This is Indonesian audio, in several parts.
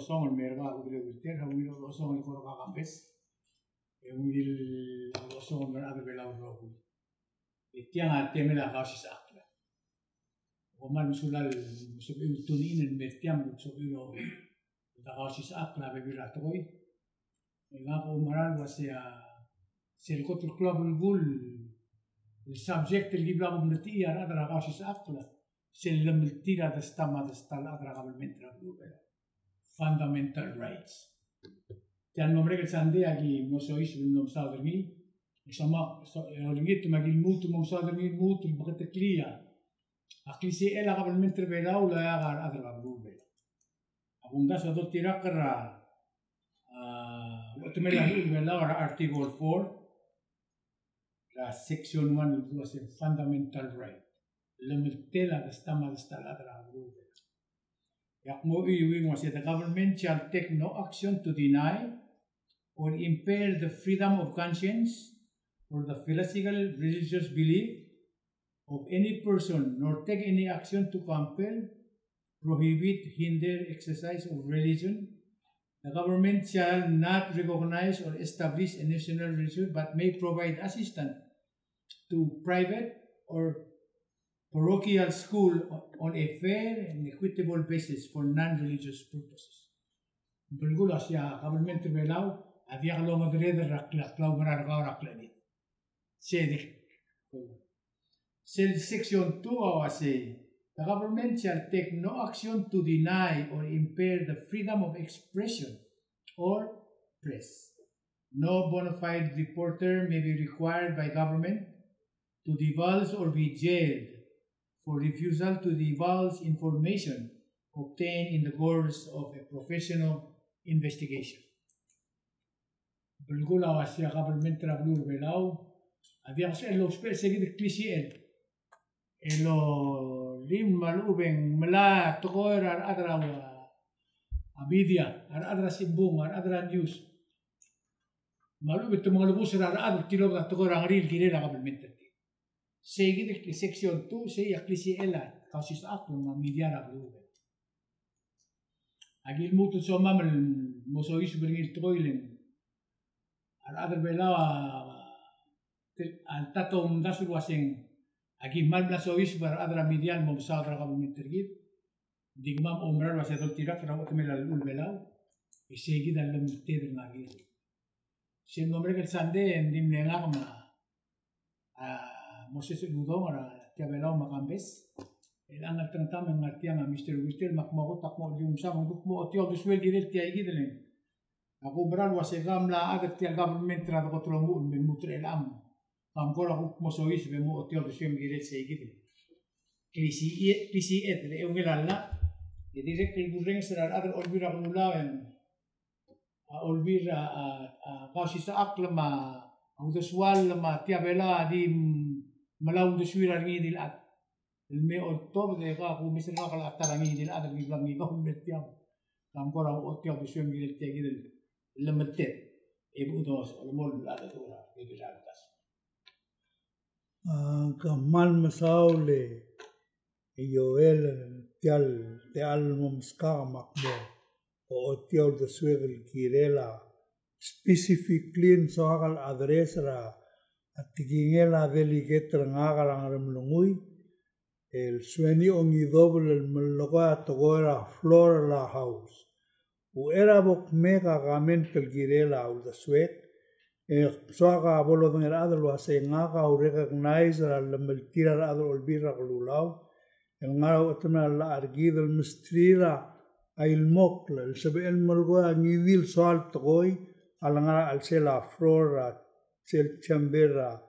losong el merga ugile wilter hawilo losong el koro kakambes ugil losong el ada bela urogu itiang atemela kausis akla oman sulal musubi utunin el mertiam musubilo da kausis akla bebira toy ngako umaran wasya sel kotul club gul el subject el gibla mumnati ara da kausis akla سلم التيرا دستما دستال أدرى قبل من ترابلوبلا fundamental rights. Tian nombre que sande aquí no sois no saudami exama oringit magil mutu mo saudami mutu bagate clia akli si ela قبل من تربلا ولا يغار أدرى قبلوبلا abunda sado tira kara وتملا بلا ورا article 4 la section 1 was a fundamental right Lemtela the stama the staladra rule. Yakmo iwing was the government shall take no action to deny or impair the freedom of conscience or the philosophical religious belief of any person, nor take any action to compel, prohibit, hinder exercise of religion. The government shall not recognize or establish a national religion, but may provide assistance to private or parochial school on a fair and equitable basis for non-religious purposes. Bulgula siya government belaw adia kalong adrede rakla klaw mararga raklani. Section 2 say the government shall take no action to deny or impair the freedom of expression or press. No bona fide reporter may be required by government to divulge or be jailed for refusal to divulge information obtained in the course of a professional investigation. Bulgula wasya government trablur belaw adia elo spell seguid cliché elo lim malubeng mala tokor adra media adra simbung adra news malubet malubus adra tilo tokor angril kirela government Seguid el sección 2 se yaklisi ela kausis akto ma media ra blue. Agil mutu so mamel mosois bringil toilen. Al adar bela al tato dasu waseng agil mal blasois bar adra media mom sadra government tergit. Digmam omrar wasadol tirak ra otmel al ul bela. E seguid al lemte del magil. Sin nombre que sande en dimnengama Moses Ludong ara tiabelaw makambes elang atangtam ng artiang Mr. Wister makmago takmo yung sa mong mo otyo diswel direl tiagi delen ako bral wasegam la agat tiang government ra ko tromu men mutre elam kam ko ako mo sois be mo otyo diswel direl seigi delen klisi et le ungelalla de direct el burreng sera adar olbira gulawen olbira kasi sa aklama ang deswal ma tiabela di malaw de suira ngi dil at el me octobre de ka ku misel ka kala tarangi dil at ngi blam ngi ko metiam kam ko ra otyo de suira ngi dil tegi dil lemete e bu dos o mol la de tura de bilantas kamal masaule yoel tial te almom ska makbo o otyo de suira kirela specifically so akal address ra Atigingela delegator ngagalang remlungui el sueni ongi doble el meloga togora flora house u era bok mega gamen pelgirela u da swek soaga bolo dengan adal wase ngaga u recognize la meltira adal olbira glulau el ngara utna la argid el mistrira ail mokla el sabe el melgo ngidil soal togoi alangara al sela flora Sel Chambera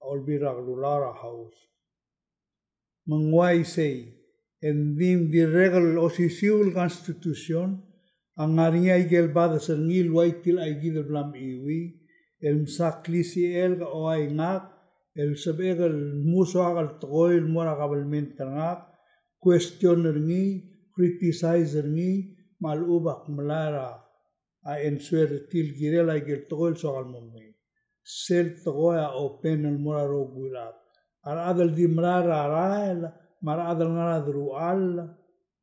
Olbira Lulara House. Mangwai say, and dim the regular official constitution, ang ngaringa igel bada sa ngil waitil ay gidel blam iwi, el msaklisi el ka o ay ngak, el sabegal muso akal tokoy mora kabalmenta ngak, questioner ngi, criticizer ngi, malubak malara, ay enswer til girel ay gel tokoy sokal mumay. Sel togoya open el moraro gulat. Ar adal di marara rael, mar adal ngara drual,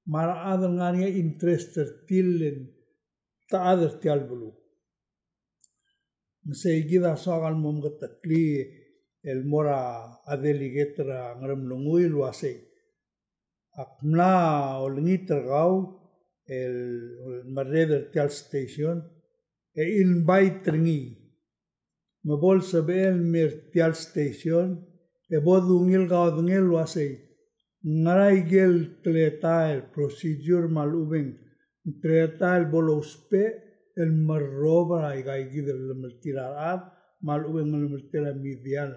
mar adal ngania interested tilen, ta'adar tial bulu. Masayigida soal mom katakli el mora adeligetra ngaram lungui luasay. Akmla olngiter gau el marreder tial station e invite tringi. Mabol sabel mir tial station e bodungil gau dungil luasay. Ngaray gel tletail procedure malubeng tletail bolospe el marroba ay gid el maltiraab malubeng el maltira medial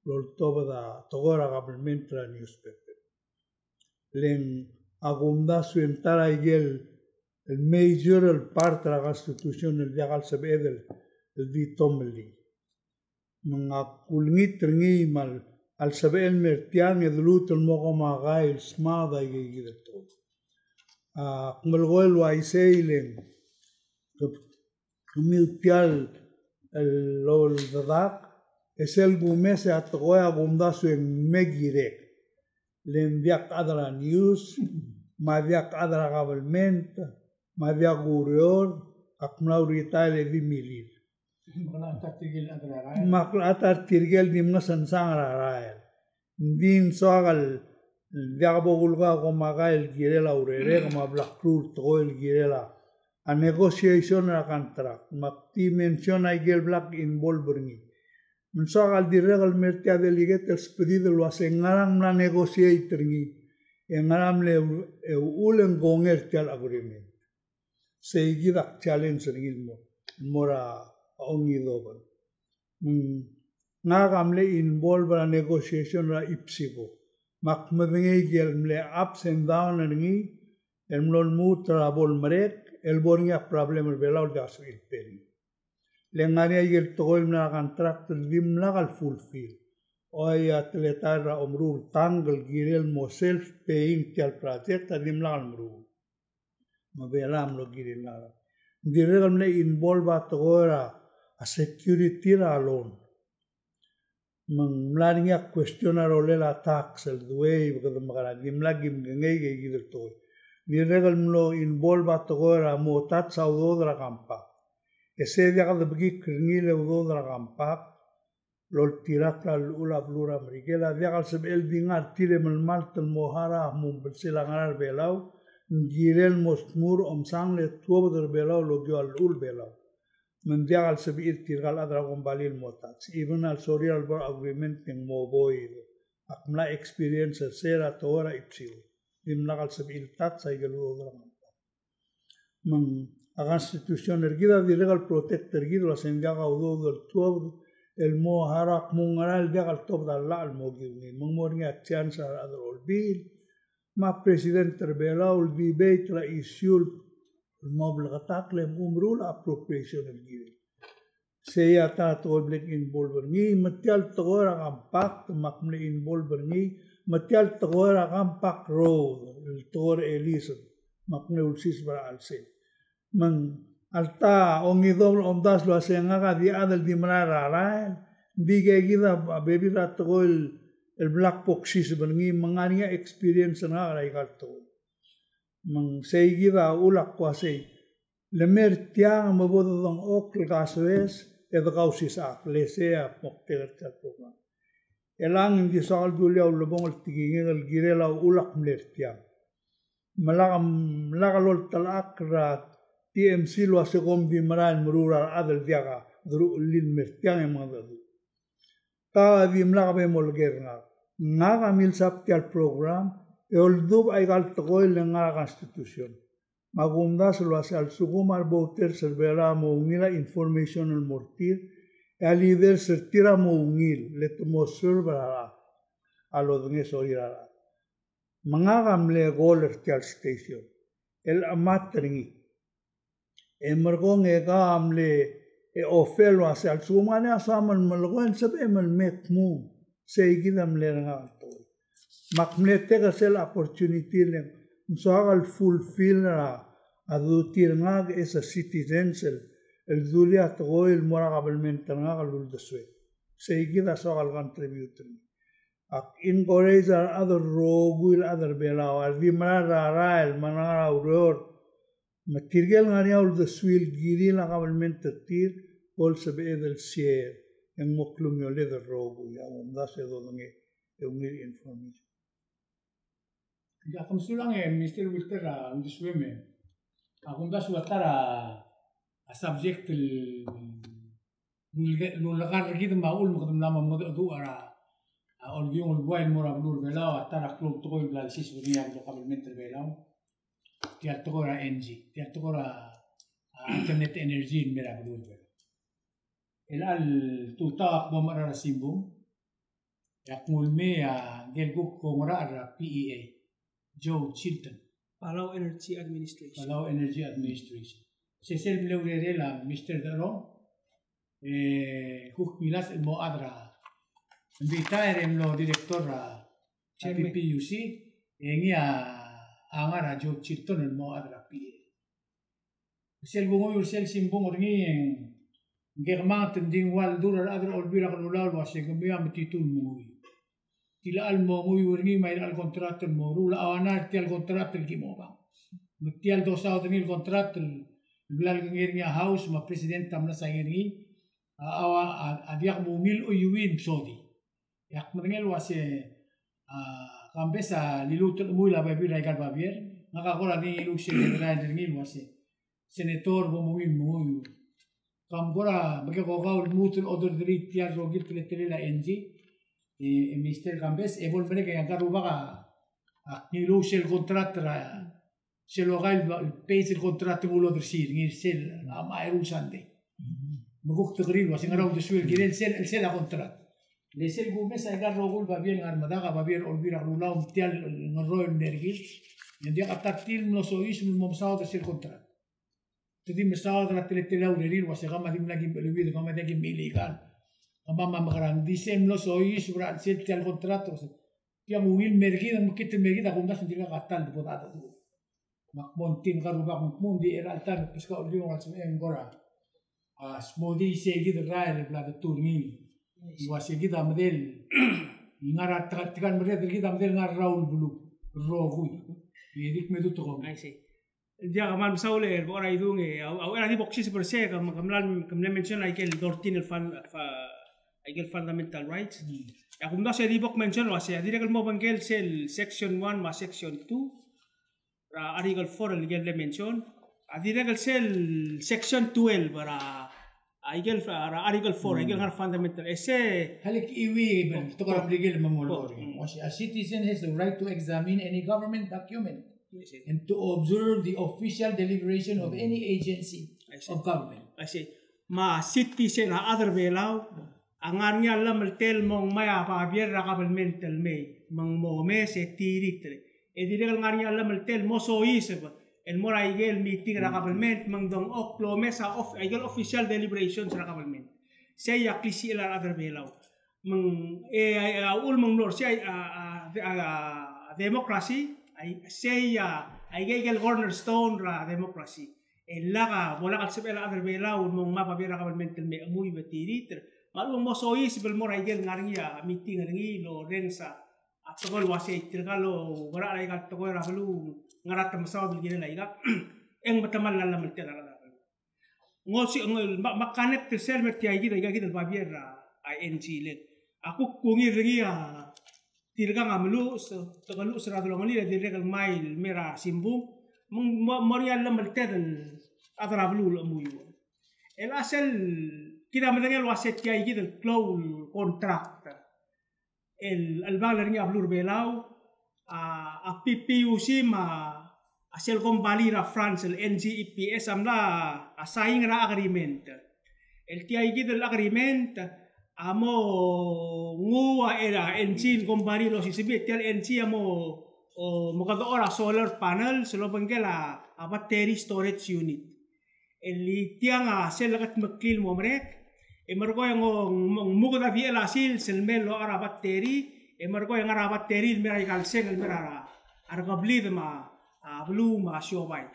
lol toba da togora gabelmentra newspaper len agumda suentara gel el major el parte de la constitución el diagal sabedel el di tomeli mga kulngit ringi mal al sabel mertiang edlut el mogo magai el smada gid to kumalgol wa isailen kumiltial el lol dadak es el gumese atgoya gumdasu en megirek len diak adra news ma diak adra government ma diak gurior akmlaurita le vimilil maklatar tirgel dimna sansang rael din sogal diabogulga ko magail girela urere ma black tour toil girela a negotiation a contract makti mention ay gel black involving mensogal diregal mertia delegat el spedido lo hace ngaram na negotiator ngi ngaram le ulen gonger tial agreement seigida challenge ngilmo mora ongi dober ngagam le involve a negotiation ra ipsigo makmedngi gel mle ups and down ngi el mlol mutra bol marek el bornya problem el belau das il peri lengaria gel togol na contract dim lagal fulfill oy atleta ra omru tangle girel mo self paying tial project dim lagal mru mabelam lo girel la direl mle involve atogora a security ra loan mlarinya questionar olela tax el duei bukad magara dim lagim ngei gidel to ni regal mlo involve atogora mo tat saudo dra campa ese dia kad begi kringile udo dra campa lol tirak la ula blura mrigela dia kal sebel dingar tire mal tel mohara mum bersilangar belau ngirel mosmur omsang le tuo der belau lo gyal ul belau mendial al sebir tirgal adra gombalil motats even al sorial bor agreement ng moboy akmla experience sera tora ipsil dimla al sebir tat sa igelu gram men a constitution ergida diregal protector gido la senjaga udo del tuo el mo harak mungaral diagal top dal la al mogini mongornya chance adrol bil ma president belau debate la issue المبلغات لهم أمرون appropriation الجيل سياتا تقول involve ني متيال تغير عن باك مكمل involve ني متيال تغير عن باك road التغير إليسن مكمل السيس برالسين من alta ongidol ondas lo asenga di adel di mrara rael diga gida baby rat togol el black boxes bengi mangania experience na rai galto mang seigida ulak kwasei lemer tiang mabodo dong okl gaswes edgausis ak lesea pokter program elang di soal dulia ulbong tigingel girela ulak mer tiang malakam lakalol talak rat TMC lo asegom di maral murura adel diaga dru lil mer tiang emagadu ta di mlakabe molgerna naga mil saptial program eoldub ay galtogoy lenga constitution magundas lo hace al sugumar bouter servera mo unila information el mortir e líder sertira mo unil le tomo servera a lo dnes orira mangagam le goler tial station el amatringi emergong e gam le e ofelo hace al sugumane asaman malgoen sabe mal mekmu seigidam le ngato makmlete kasel opportunity le msagal fulfill na adutir ngag as a citizens el dulia toy el moragablement ngag lul deswe seigida sogal contributor ak encourage other rogul other belaw al dimara rael manara uror Material ngani aul the swil giri la kabelment tir pol sabe del share yang moklum yo le the rogu ya das edo nge ungir information. Ya kamsulang Mr. Wilter undi sweme. Akunda suatara a subject lulagar gitu maul mukadam nama modu ara olviung buai mora blur belau atara klub toko blal sis dunia do kabelment belau. Tiap toko ra NG, tiap toko ra internet energy mera blur belau. Elal tutak bomara simbum. Yak mulme ya gelguk kongora ra PEA. Joe Chilton. Palau Energy Administration. Palau Energy Administration. Sesel Bleurela, Mr. Daro, Cook Milas el Moadra. Invitaer en lo directora PPUC, en ya angara Joe Chilton el Moadra PA. Sel bungo sel simbong orni en germant ding wal dura adra olbira kalulaw wase kumbiya metitul mui. Tila al mo urni mai al contratto il moru la awana ti al contratto il gimoba metti al dosa il contratto il blal ngirni house ma president tamna sangirni awa adiak mo mil o yuwin sodi yak mengel wase kambesa lilut mui la babi raigar babier maka kola ni luxe de la ngil wase senator bo mui mui kam gora bage ko gaul mutul odor dri ti al rogil tele la enji Mr. Gambes e volvere che anche rubaga ni lo il contratto se lo ga il paese il contratto quello per sir ni sel ma è usante ma gok tagrir was ngara de suel girel sel la contratto le sel Gambes ay gar rogul ba bien armada ga ba bien olvira rula un tial no ro energi e dia atatil no sois mo msao de sel contratto tedi msao de la tele laurerir was gama dim lagi beluid gama de illegal Mamma magrang disem lo sois bra set al contrato ya muil mergida mukit mergida kung das hindi ka katal di potata tu makmontin karuba kung mundi era altar pesca olio wal sem gora smodi segi de rail blada turni wa segi da model ngara tikan model kita model ngar raul bulu rogui yedik medu to I see. Dia kaman misaule ora idunge au era di boxis per se kamlan mention ay kel dortin el fan Igel fundamental rights. Ya kung nasa di bok mention was ya dire mo bangkel sel section 1 ma section 2 ra article 4 igel le mention. Adire sel section 12 para igel ra article 4 igel har fundamental ese halik iwi ben to ko legal mamolori was a citizen has the right to examine any government document and to observe the official deliberation of any agency of government. I say ma citizen ha other belau angar niya alam tel mong maya pa bier ra kabel mental me mang mo me se tiritre e dire ngar niya alam tel mo so isep el mora igel meeting ra kabel ment mang dong oklo mesa of igel official deliberations ra kabel ment se ya klisi la other belau mang ul mang lor se democracy ay se ya igel cornerstone ra democracy el laga bola kal sebela other belau mong mapa bier ra kabel mental me muy betiritre Malu mo sois bel morai gel ngaringia meeting ngaringi lo rensa atogol wase tirgalo bara ay gal togol ralu ngarat masaw bil gel laiga eng batamal la meltera la ngosi makanet tersel merti ay gida gida babiera ING le aku kungi ringia tirga ngamlu togalu serado ngoli de regal mail mera simbu morial la meltera atrablu lo muyu el asel kita mendengar wasit kiai gitu cloud kontrak el baler ni ablur belau a PPUC ma asel kembali ra France el NGEPS amla asaing ra agreement el kiai gitu agreement amo ngua era engine kembali lo sisibit tel engine amo mo kada ora solar panel selo bengela a battery storage unit el tianga sel lagat makil mo merek emergo yang mugo da vie la sil sel melo ara batteri emergo yang ara batteri mera ikal sel mera arga blid ma blu ma shobai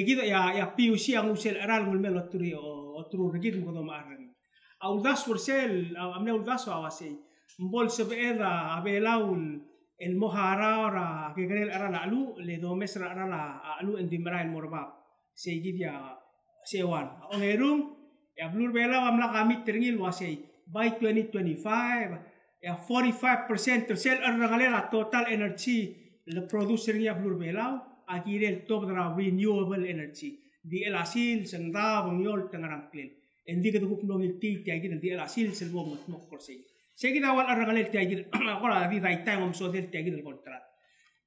gitu ya PUC yang usel aral ngul melo turi o turu regid mo do ma arang au das for sel amne ul das awase mbol sebera abelaul el mohara ra ke grel ara la alu le do mesra ara la alu en dimra el morbab Sige dia sewan. Ang erung ya blur bela amla kami teringil wasay by 2025 ya 45% tersel arrangalela total energy le producer ya blur bela agirel top dra renewable energy di el asil senda bongyol tangarang clean endi ka duguk nong ilti ti agir di el asil sel mo mo korse sige dawal arrangalel ti agir akora di dai time om so del ti agir el contract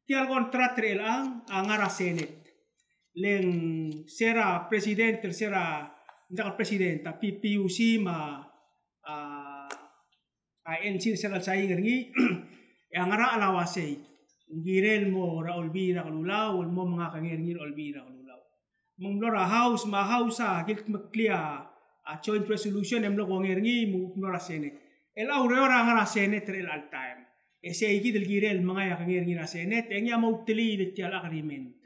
ti al contract el ang angara senate leng sera presidente sera ndaka presidenta PPUC ma ANC sera sai ngi yang ara alawase ngirel mo ra olbira kalulaw mo mga kangirngir olbira kalulaw mong house ma house gilt maklia joint resolution emlo ngirngi mo nora senate el aurora ngara senate el al time ese iki del girel mga kangirngir senate engya mo utili de tial agreement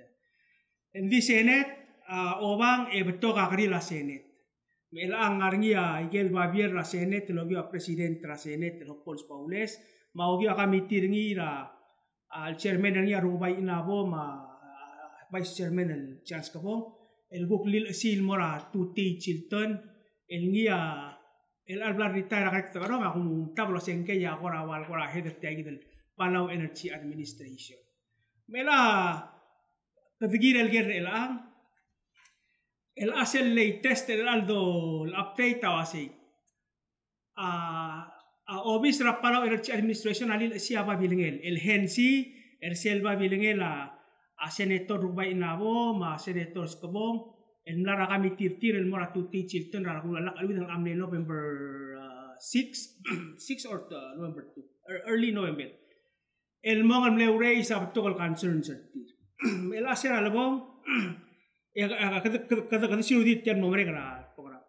en di senate obang beto kakri la senate el angarngia igel babier la senate lo vio presidente la senate lo Pons Paules ma ogio kamitir ngira al chairman ngia Rubai Inabo ma vice chairman el Charles Kabong el buklil sil mora tuti Chilton el ngia el alblar retire kakta karo ma kum tablo senke ya kora wal kora head del Palau Energy Administration mela tadgir el guerra el asel latest el aldo el update awasi obis Palau Energy Administration alil siapa bilingel el hensi el selva bilingel senator Rubai Inabo ma senator Skobong el nara kami tir el moratuti Chilton ra kulak alwin ang amne November 6 or November 2 early November el mong leure isa tokol concern certir el aser alabong kada sinudit yan mo mereka program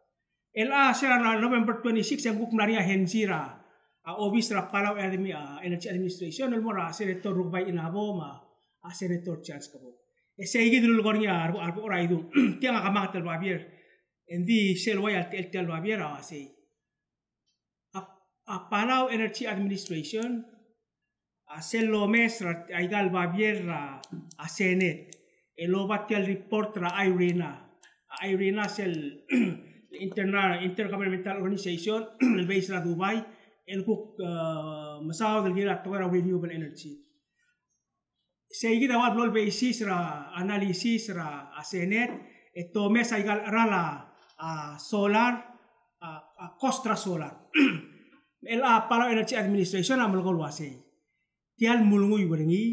el aser na November 26 yang guknaria hensira obis Palau Energy Administration el mora senator Rubai Inabo ma senator Charles Kabong ese igi dulu gornya arbo ora itu tiang akamak tel babier endi selway al tel babier awasi Palau Energy Administration selo mes aigal babier senate elobat tel report ra Irena sel intergovernmental organization el base ra Dubai el cook masaw del gira to renewable energy segi dawat lol basis ra analysis ra senate eto mes aigal rala solar costra solar el Palau Energy Administration amal golwase tial mulungui berengi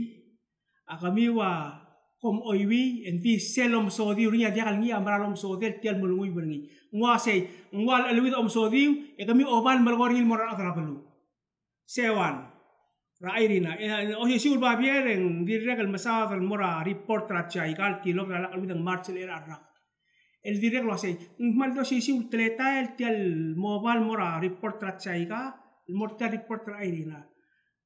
kami wa kom oiwi enti selom sodi urinya dia kalngi amralom sodel tial mulungui berengi ngwase ngwal alwid om sodi kami oban melgoril moral atrapelu sewan ra Irina ohi siul babier en direct masaw al mora report ra chaigal tilok ra alwid ang marchel era ra el direct lo ase maldo siul tleta el tial mobile mora report ra chaiga el morta report ra Irina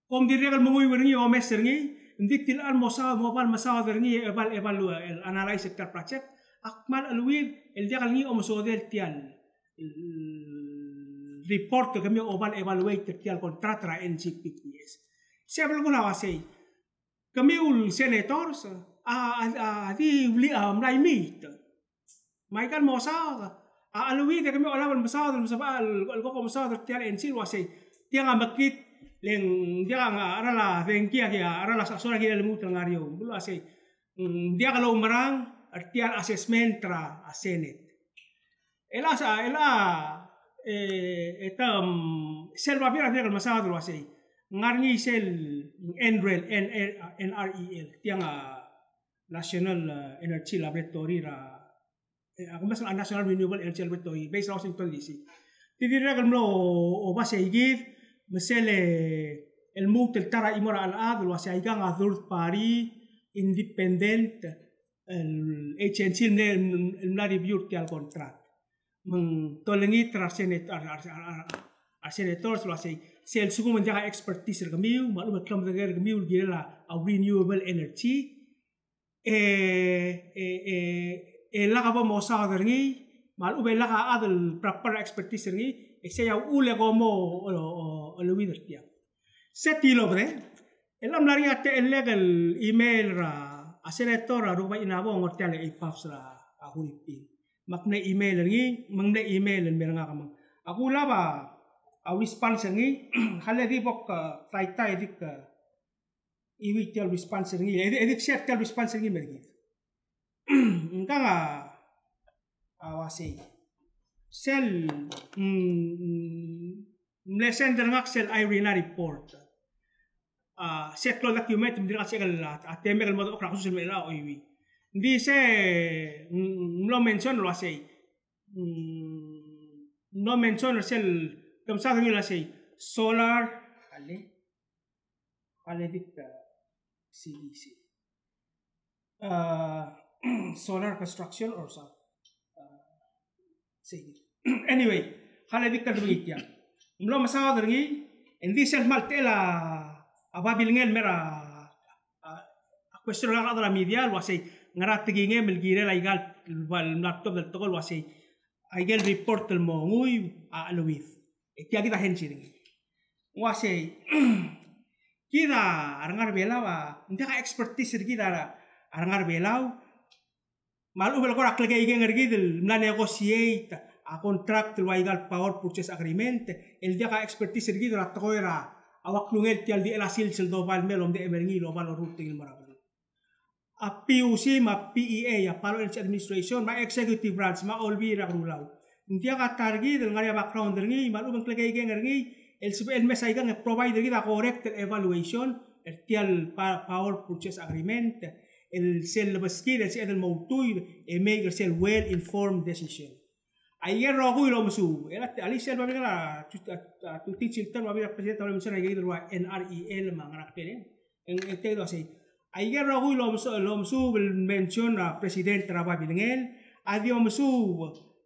kom direct al mungui berengi o meserngi Ndiktil al mobile masaw ngi evalu el analyze sector project akmal alwid el dia ngi o mosodel tial report ke kami oban evaluate tial contract ra NCPPS sebel guna wasei kami ul senators di uli amlai meet mai kan mosaw alwid kami olaban masaw al ko masaw tial NC wasei tiang amakit leng dia arala venkia ya arala sasora kia lemu tengario bulu ase dia kalau merang artian assessment tra senate ela etam selva bira dia kalau masalah tu ase ngarni sel NREL tiang National Energy Laboratory ra aku masuk National Renewable Energy Laboratory based Washington DC tidira kalau o base igir mesele el mut el tara imora al ad lo hace aigan a third party independent el HNC el la review al contract meng tolengi tra senators lo hace se el suku menjaga expertise el kamiu malu beklam de kamiu gila a renewable energy la ka mo sa ngi malu be la ka adel proper expertise ngi se ya ule como lo wider tiang setilo bre elam lari ate illegal email ra a senator Rubai Inabo ngortiale ipafs ra aku ipin makna email ngi mangna email meranga kamang aku laba a response ngi hale di bok taita edik iwi tel response ngi edik set tel response ngi mergi nganga awasi sel mlesen ngak sel Irina report set lo document mdira sekal atemel mo okra khusus mela oiwi di se no mention lo sei no mention sel kamsa ngi la sei solar ale dik CDC solar construction or so anyway hale dik ka dugitya mlo masawa dergi indi sel maltela ababil ngel mera question la adra media wasi ngarat ginge melgire la igal laptop del togol wasi aigal report el mo ngui a luis kya kita hensiring wasi kita arangar belawa ndaka expertise kita arangar belau malu bel korak lagi ige ngergi del na negotiate a contract el igal power purchase agreement el daka expertise kita la toira awak lungel tial di elasil sel dobal melom de emergi lobal routing marabal a PUC ma PEA ya Palo Energy Administration ma executive branch ma olbi ra rulau ndia ka targi del ngari background ngi malu bang klege ngi el sub el mesa igang provide kita correct evaluation el tial power purchase agreement el sel baski el sel mautuy e make sel well informed decision ayer rogo lo musu ela ali sel babila tu teaching tan babila president wala musu na gidi ro NREL mangrak tele en te do sei ayer rogo lo musu mention a president rababilngel adio musu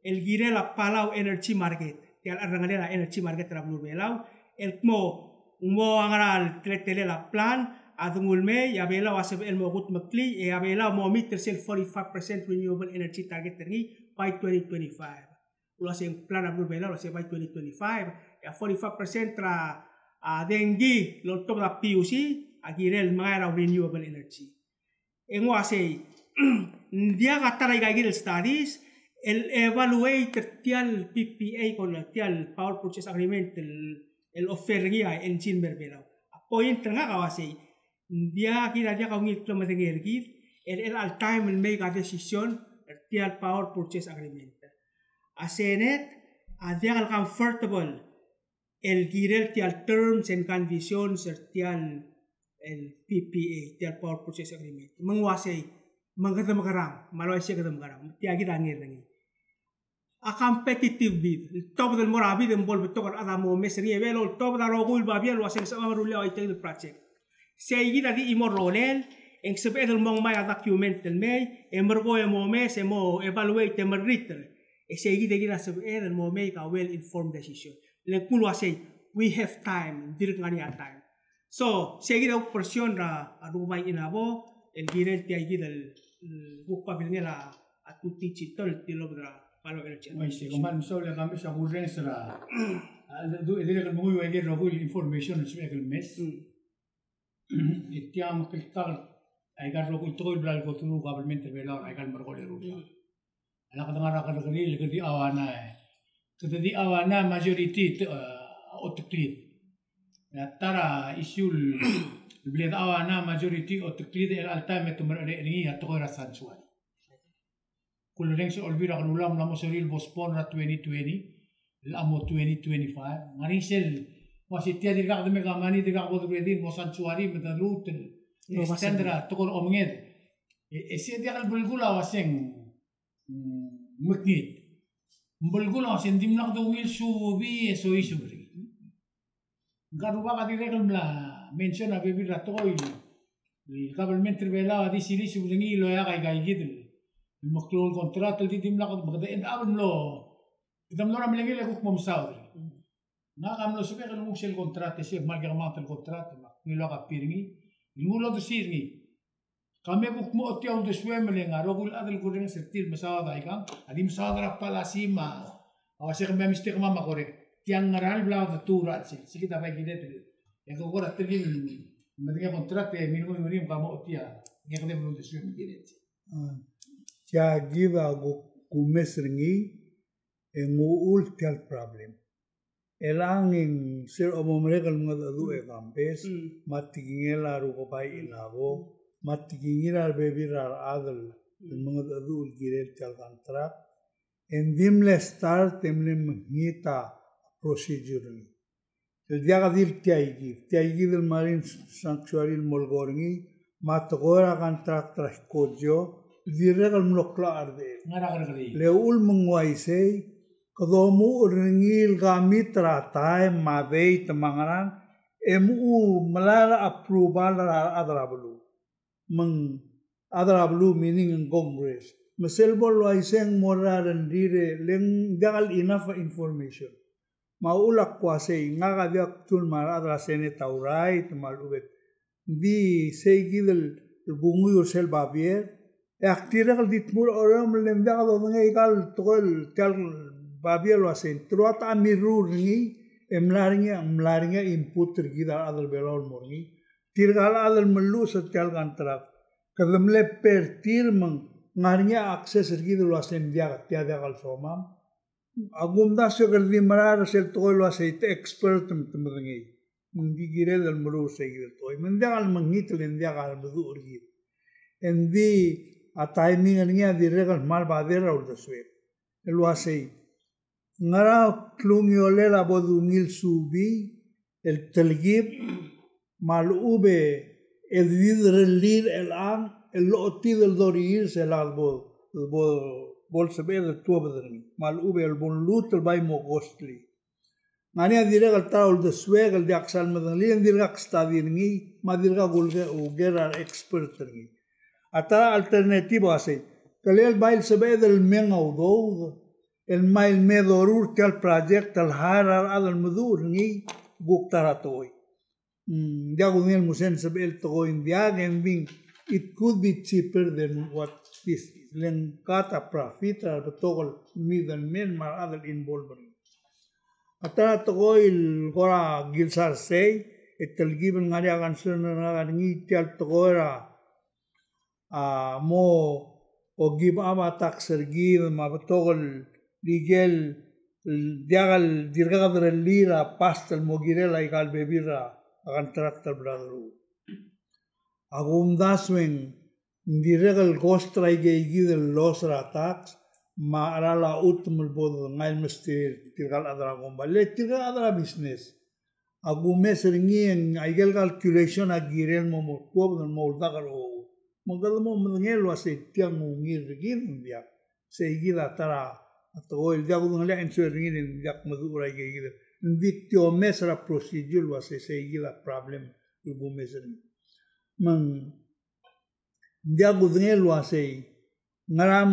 el gire la Palau Energy Market tial arangale la energy market rablu belau el mo angaral tele la plan adungulme ya bela wasab el mogut makli e abela mo meter sel 45% renewable energy target tergi by 2025 ulasing plan ablu bela ulasing by 2025 ya 45% tra dengi lo top la PUC agirel mga renewable energy en wase dia katara igagil studies el evaluate tial PPA con tial power purchase agreement el offergia en Chilmer bela point nga kawase dia kira dia kau ngit lo matengergi el al time el make a decision tial power purchase agreement asenet dia al comfortable el girel tial terms and conditions tial el PPA tial power purchase agreement menguasai mangkata makarang Malaysia kata makarang dia kita ngir lagi a competitive bid top del morabi del bol betok ada mo mesri velo top da rogul babiel wasen sa marulya ay tel project sei di imorolel en sebe del mong may document del may emergo e mo mes e mo evaluate e meriter e sei gida sebe del mo may ka well informed decision le kulo say we have time dir ngani time so sei gida portion ra arubay inabo el girel ti ay gida buka bilnela atuti chitol tilobra Palo Energy. Wai se koman so le kami sa kurren sera. Do edere kan muy wai der rogul information se ke mes. Itiam ke tal ai gar rogul tol bral go turu government bela ai kan mergol ru. Ala ka ngara ka gari le di awana. Ke di awana majority otklit. Ya tara isul bled awana majority otklit el alta met mer ri at ko rasan suai. Kul reng se olbira kan ulam namo seril bospon ra 2020 lamo 2025 ngari sel wasitia dirga de megamani dirga go de bosan suari medalut extendra tokor omnged ese dia kan bulgula waseng muknit bulgula waseng dimnak do wil subi so isubri garuba ka dirga mla mention a bebi ratoy el government revela di sini subringi lo ya kai gidel المقلول كونترات اللي دي ملاقط بغدا انت قبل ملو اذا ملو راه ملي لك مو مساودري نا قام لو سوبر الموكس الكونترات سي مالغرمانت الكونترات مي لو غابيرني المولو دو سيرني كامي بوك مو تيو دو سويملينغا روغول ادل كورين سيرتيل مساودا ايكام ادي مساودرا بالاسيما او سيغ مي ميستيك ماما كوري تيان نرال بلا تورات سي كيتا باي كيدت يا كوكورا تلين مدغا كونترات مينو ميريم كامو تيا يخدم لو دو سويم ديريت tia giva gumes ringi nguul tial problem. Elanging sir omo mereka ngadu kampes matigingela ruko pai ilabo matigingila bebirar adal ngadu girel tial kontrak and dimle start temle ngita procedure ni. Dia kadil tiaigi del marine sanctuary molgorngi matgora kontrak traskojo diregal mlokla arde. Leul mengwaisei Kadomu ringil gamit ratai mabei temangaran MU melara approval adrablu adrablu meaning Congress meselbol waiseng mora rendire leng dagal enough information maulak kuasei ngaga diak tul mara adra sene taurai temal ubet di seigidel bungu yorsel babier aktiral ditmur orang melendak do ngai tol tel Babiel wasen truat amirur ni emlaringa input tergida adal belol morni tirgala adal melu setial kontrak kademle pertir meng ngarinya akses tergida wasen dia tiada kal somam agum das kerdi marar sel toy wasen expert temtengi di gire dal melu segida toy mendagal mengit lendia kal bedu urgi endi a timing ania di regal mal badera ur deswe el wasen ngara klungyo la bodungil subi el telgib malube el vidrelir el am el loti del dorir se la bol sebe el tuobedring malube el bon lut el bay mo costly ngani dire gal taul de swegel de aksal medali dirga stadirngi madirga gulge ugera expert ringi ata alternativo ase kalel bail sebe del mengo el mail medorur tel project al harar adal mudur ni buktaratoi diagunil musen sebel to in diagen it could be cheaper than what this is len kata profit al betogol middleman mar adal involvement ata toil gora gilsar sei etel giben ngari akan sunna ngi tel togora mo o give ama tax sergil ma betogol Ligel diagal dirgadre lira pastel mogirela igal bebira akan traktor bradaru. Agum daswen diregal gostra igi del los ratax ma arala utmul bodo ngai mesti tirgal adra gomba le tirgal adra business. Agum mesringi en igel calculation agirel mo tuob del moldagal o. Mogal mo mengelo ase tiang ngir gin dia. Se igila tara atau el dia gudung le ensuring in dia madura gigida victio mesra procedure was se gila problem ubu mesra man dia gudung el wasei ngaram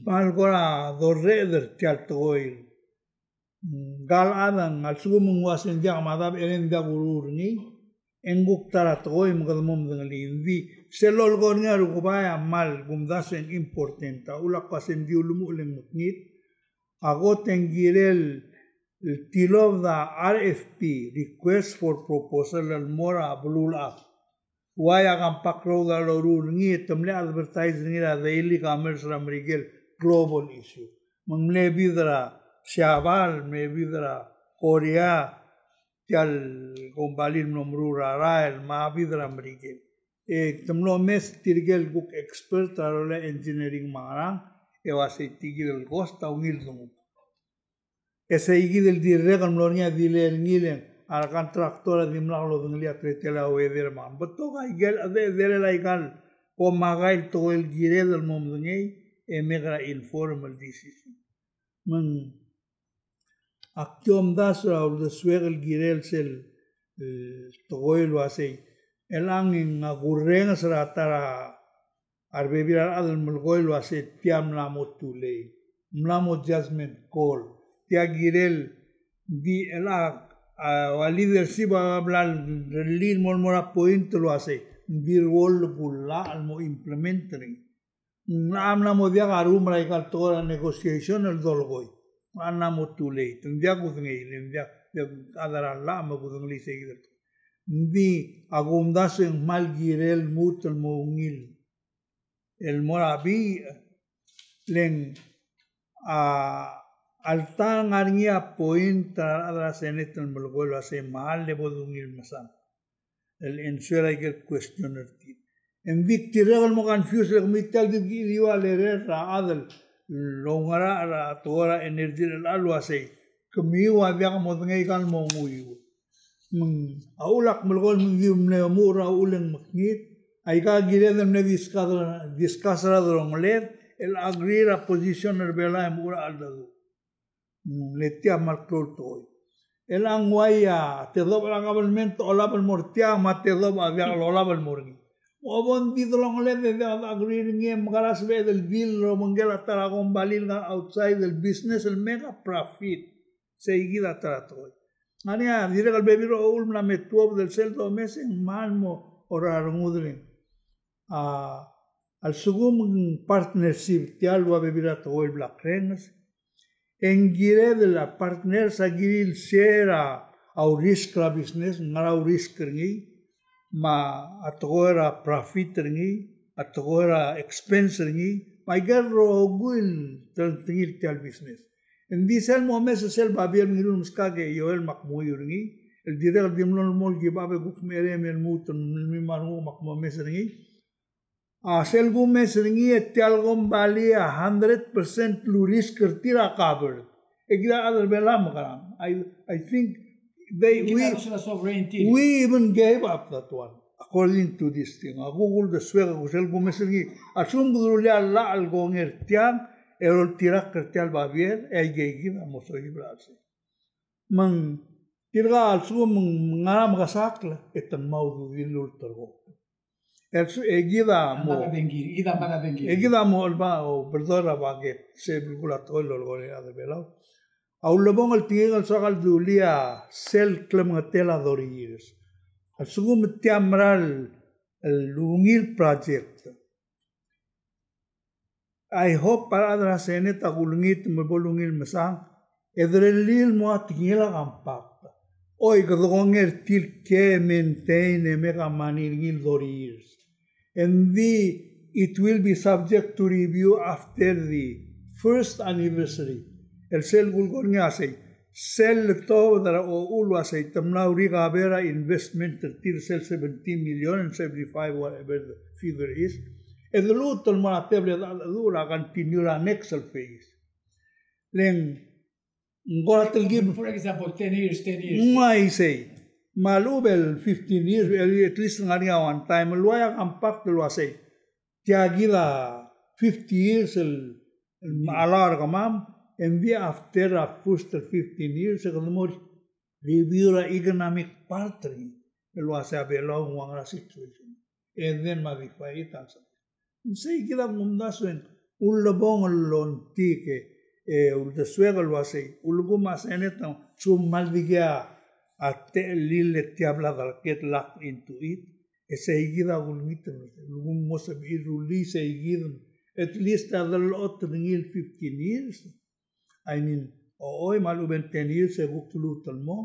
palgora dorre der tial toil gal adan al sugum wasen dia madab elen dia gurur ni enguk tara toy mugadmum dengan li selol gornya rukubaya mal gumdasen importanta ula pasen diulumu leng mutnit agoten girel tilov da RFP request for proposal al mora blul up waya gam pakro da lorur ngi temle advertise ngi da daily commerce ramrigel global issue mangle bidra shabal me bidra korea tial gombalil nomrura rael ma bidra ramrigel temlo mes tirgel guk expert arole engineering marang ewase tigil gosta ungil dungu ese igil dirregal mlornya diler ngilen arkan traktora dimlalo dunglia tretela weder mam beto ga igel ade dere laikal o magail to el girel mom dungi emegra informal decision man aktiom dasra ul de swegel girel sel togoil wase elangin ngagureng seratara arbebiral adal mulgoil wase tiam lamot tule mlamot judgment call tia girel di elak leadership ablal relin molmora point lo wase bir wol bulla almo implementering namna modia garum raikal tora negotiation el dolgoy anna mo tule tundia gudngi lendia adara la ma gudngi seguir di agumdasen mal girel mutel mo ungil el morabi leng alta ngaringia point adra senet el molgolo ase mal le bodungil masam el ensuera el questioner ti en victiregal mo confuse le mital di liwa le ra adel longara ra tora energy el alu ase kemiwa biang mo ngai kan mo ngui aulak molgol mngium ne mura uleng maknit ay ka gire dem ne discasra dronglet el agrir a positioner bela mura aldadu letia marcol toy el angwaya te do la government olab el mortia mate do avia olab el morgi o bon di dronglet de agrir ngem garas be del bill ro mongela taragon balil outside del business el mega profit seguida tratoy ania dire gal bebiro ulna metuob del seldo mes en malmo orar ngudrin al sugum partnership tialwa bebira to el black rings en gire de la partners agil share au risk la business ngara risk ngi ma atogora profit ngi atogora expense ngi ma gerro guil tingil tial business en disel momes sel babier ngilum skage yoel makmuyurngi el dire dimlol mol gibabe guk mere mel mutun mi manu makmomes ngi sel gumes ngi etial gom bali 100% lu risk tira covered egra other belam karam I think we even gave up that one according to this thing google the swag sel gumes ngi asum gudrulia la algonger tiang erol tirak kertial babier gina mosoy brase mang tirga al su ngara magasakla etan maudu dilul tergo el su egida mo alba o perdora baget se bulgulato lo gore ade belao au lebong el tingal sagal dulia sel klem ngatela doris al su metiamral el lungil project I hope para adra senet agulungit mebolungil mesang edrelil mo atingila kampakta oi gdonger til ke maintain mega maningil doris and it will be subject to review after the first anniversary el sel gulgornya say sel to dara o ulwa say tamna uriga bera investment til sel 17 million and 75 whatever the figure is el luto el maratable dura continua next phase len ngoratel give for example 10 years mai say malubel 15 years at least ngari one time loya compact lo say tiagila 50 years el alar gamam and we after a first 15 years more review the economic partly lo say belo ngwa situation and then modify it also say kila mumdasen ulbong lontike ulde suega lo hace ulguma seneta sum maldigia ate lille tiabla dal get lock into it ese igida ulmit ulgum mos be release igid at least a lot 15 years I mean oi malu 10 years e buklu talmo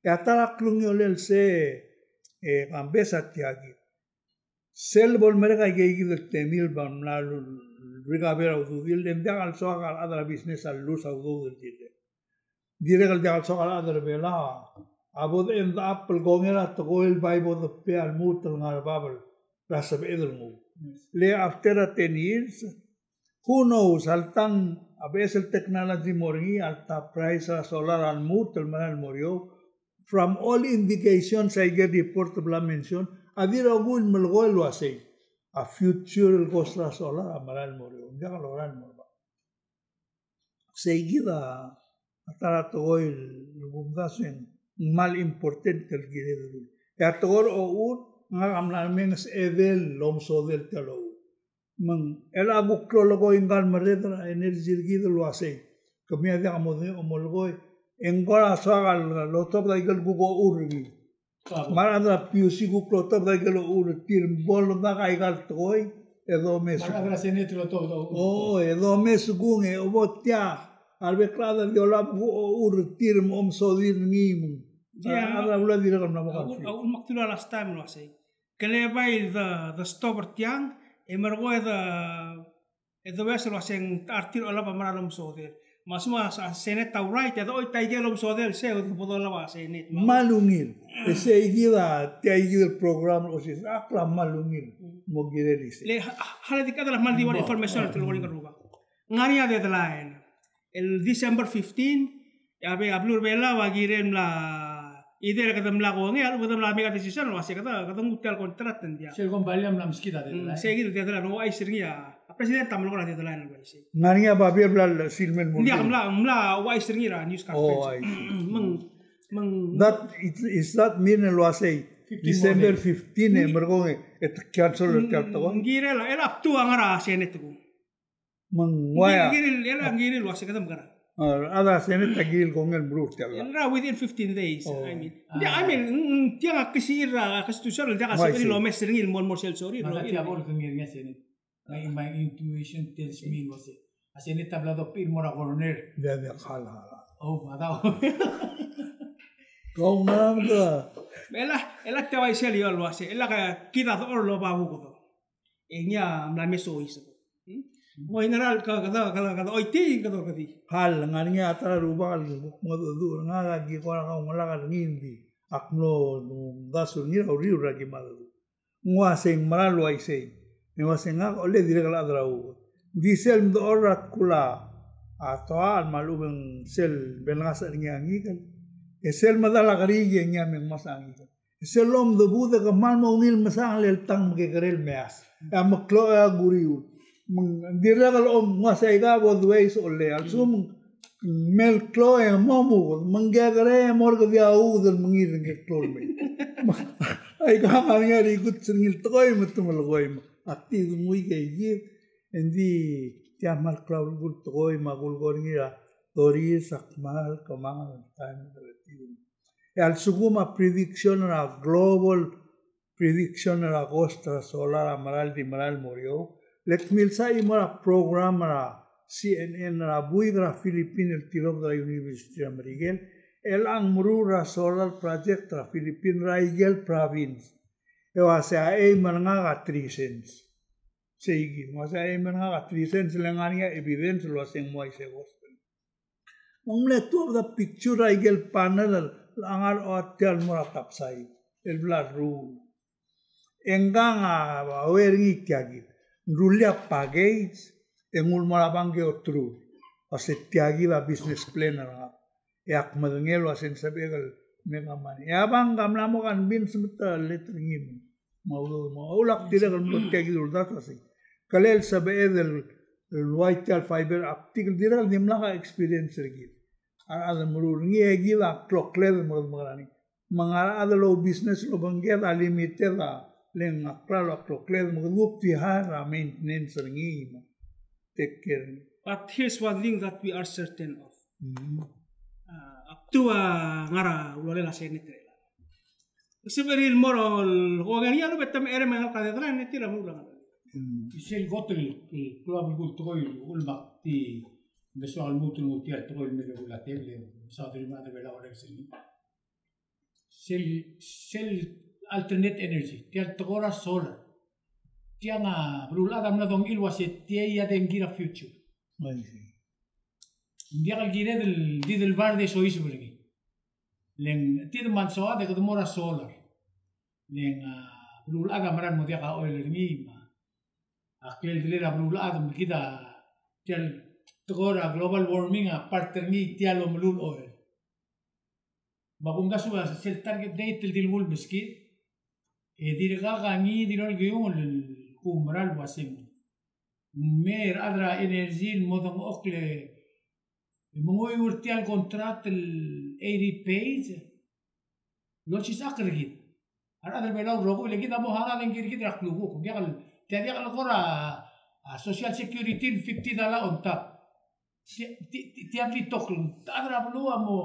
e atara klungolel se ambesa tiagi sel bol merga gegi del temil bam la rigabera udil dem dagal sogal adra business al luz audo del dire gal dagal sogal adra bela abod en apple gongera to goil bible the pe al mutel ngar babel rasab edel mu le after 10 years who knows altang abes el technology morgi alta price solar al mutel manal morio from all indications I get reportable mention adira gul melgol lo asay a future gosla solar amaral morio ya logran morba seguida atara toil bumdasen mal importante el gire ya togor o un ngamla mengs evel lomso del telo man el aguklo logo ingal maredra energy gide lo asay kami ada amode omolgoy engora sagal lo top da igal gugo urgi Maradra piusi guklo top da igal ur tir bol da igal toy edo mes Maradra senet lo todo edo mes gunge obotia albe klada diola ur tir mom sodir nim ada ula dire kam namo kan au maktula last time lo say kele bai the stopper tiang emergo the vessel was en artir ala pamaralom soder. Masuma sa Senate right at oi taigelom soder se o podola wa Senate. Malungil. Ese igila tiagil program o sis akla malungil mo girelis. Le halati kadala mal diwan information til goring ruba. Ngaria deadline. El December 15 abe ablur bela wa girem la idea kadam la go ngal kadam la mega decision wa se kadam mutel contract dia. Sel kon baliam lam skida deadline. Segil deadline no ai sirgia. President tamlo ko na deadline ba isi. Ngaria babir blal silmen mo. Dia mla wa sirgia news conference. That is that mean lo say December 15 mergo et cancel tarto. Ngire la el up to angara Senate ko. Mangwaya. Ngire lo se kadam gara. Ada Senate tagil kong el brut ya. Within 15 days. I mean, tiang kisira constitutional dia kasi lo mesringil mon sel sorry. Maka tiang ol kengir nga Senate. My intuition tells me was it. Senate tablado pin mora corner. Bebe khala. Oh, madaw. Kau nang ka. Ela te vai sel yo lo ase. Ela ka kita or lo babu ko. Enya mla meso iso. Mo general kada oiti kada kadi. Hal ngania atra rubal ngadu ngaga gi kora ka ngala ka ngindi. Akno dasul ngira uriu ragi malu. Ngwa sing maralo ai sei. Me wasenga ole dire kala adrau. Diesel do orat kula. Atoal malubeng sel belasa ngiangi kan. Esel madala karigi nya meng masangi kan. Selom do buda ka malmo ngil masang lel tang ke kerel meas. Amaklo guriu. Dira kalau masai ka bod ways ole alsum mel klo e momu manggagare mor ka dia u dal mangir ke klol me ai ka ngari ri gut singil toy matum loy atti muy ke yi endi tia mal klo gut toy magul gorngira tori sakmal kamang time relativo e al suguma prediction of global prediction of costa solar amaral di maral morio. Let me say mara program mara CNN mara buigra Philippine el tilog da University of Marigel elang murura solar project tra Philippine Raigel province. Ewa sa ay mananga 3 cents. Sige, mo sa ay mananga 3 cents langania evidence lo sing mo ise gospel. Umle to the picture Raigel panel langar hotel mura tapsai el blood rule. Engang awering ikyagi. Rulia pagates engul marabang ke otru asetiagi ba business plan na yak madengel wasen sabegal mega mani ya bang gamla mo kan bin semeta letringim maulak tidak kalau tiagi urdat wasi kalel sabe del vital fiber optical tidak dimla ka experience lagi ada murur ngi la clockle mo marani mangara ada lo business lo bangge limited la leng akral akrokled maglup tihara maintenance ringi take care. But here's one thing that we are certain of. Up to ngara ulela Senate. Severil moral ogania lo betam ere mengal kadra ne tira mula. Isel gotel club gul toy ulma ti beso al mutu mutia toy me la tele sadri ma de vela ore sel alternate energy tial togora solar tianga brulada na dong ilwa se tia dengira future dia al gire del verde so iso bergi len tid man so de mora solar len brulada maran mo dia ka oil ngi ma akel dilera brulada kita tial togora global warming a parter ngi tialo mlul oil bagunga suba sel target date del wul biskit dirga gangi dinol gyung kumral wasim mer adra energy modong okle mongoy urtial contract el 80 page lo chi sakrgit ara belaw rogo legi da mohara den girgit raklugo dial dial gora social security $50 on top tiabli tokl adra blua mo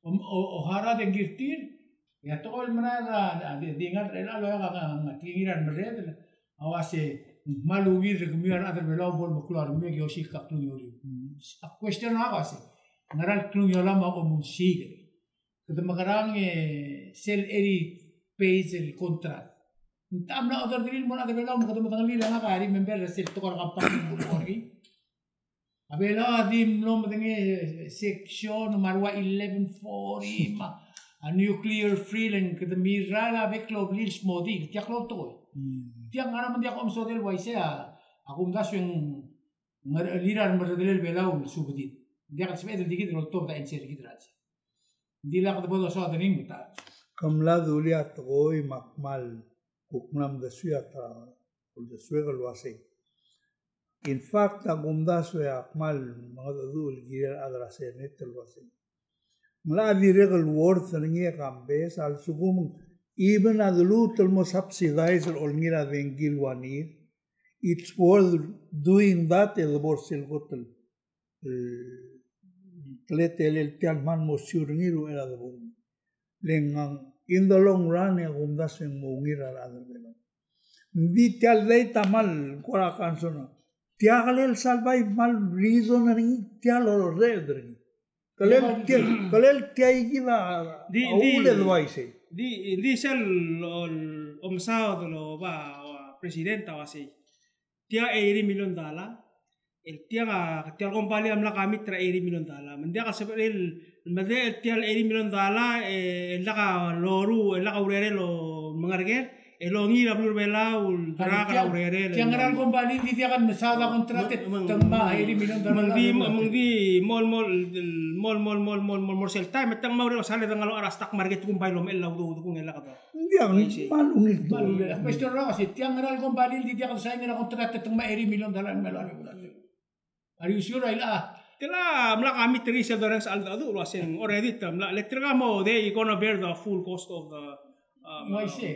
o hara den girtir ya tol manara dingat rela lo ga tingiran mered awase malugir kemiar adar belaw bol boklar me yoshi ka klung yoli a question awase naral klung yola ma o mun sigre kada magarang sel eri page el contract Tamna other drill mo na bela mo kadto matang lila nga kari member resil to kar kampang bulori. Abela dim no matang section marwa 1140 ma a nuclear free lang kada mirala be club lils modi tiak lo to. Tiang ana man dia ko amso del waise ako ngas yung liran maradel bela subdit. Dia ka sebe del digit lo to da enser gidrat. Dila ka bodo so adening buta. Kamla dulia toy makmal kuknam da suyata ul da suegal wase. In fact agumda suya akmal mga dul gir adrase netel wase. Mla di regal worth ngi kambes al sugum even adlu tel mo subsidize ol ngira vengil wanir. It's worth doing that el borsil gotel. Tletel el tialman mo siurniru era de bum. Lengang in the long run agumda suyang mo ngira adar bela. Di tial lei tamal kora kansono. Tiagalel salvai mal reason ring tial or redring. Kalel tiai giva aule dwaise. Di sel omsao lo ba presidenta wasi. Tia $80 million. El tia company amla kami tra $80 million. Mendia ka el made tia $80 million el la loru el la urere lo mangarger el ongira blur bela ul draga urere. Tia ngaral company di tia kan mesada kontrate tama $80 million. Mangdi mol sel time metang maure sale dangalo arastak market kumpay lom el laudo kung el ka. Dia malungil to. Question ra kasi tia ngaral company di tia kan sa ngira kontrate tama $80 million melo. Are you sure ila? Kala mla kami trisa dorang sa aldo wasen already mla electrica mo they gonna bear the full cost of the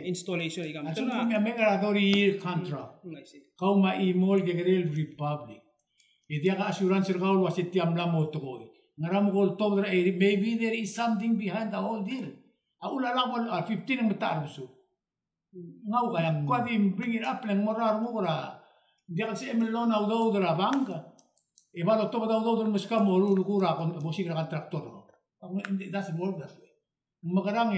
installation ikam. Aso kami mega dori contract. Kau ma imol gegrel republic. Idia ka assurance kau wasit tiam la mo to koi. Ngaram gol to maybe there is something behind the whole deal. Aula la wal 15 ang matar so. Ngau kaya ko di bring it up lang morar mo wala. Dia kan si Emilon au do dra banka. E valo to da do mas ka mo lu kura kon musik ra traktor. That's work that way. Magarang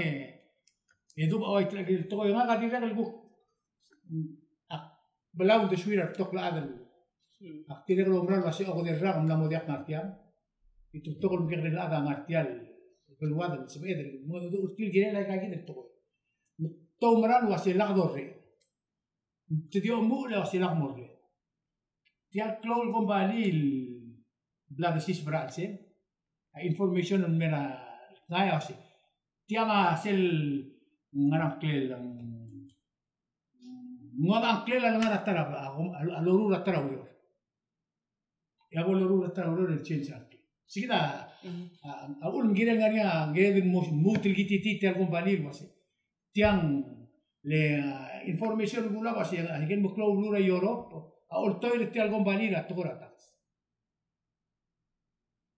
do ba oi to nga ka di ra ko belaw de suira to la adal. Aktir lo mral wasi o de ra ngam mo diak nartian. Itu to ko ngir la ga nartial. Belwad se be de mo do util gire la ka ki de to. To mral wasi la do re. Ti dio mo la wasi la mo re. Tial klol kombali bladasis bratse information on mera ngaya si tiama sel ngarang klel ngodang klel ngara tara aluru ratara ur ya boluru ratara ur el change arti sigida aul ngire ngaria ngire mutil giti tial kombali wasi tiang le information gula wasi again mo klol lura Europe aul toilet tial kombali ra tokorata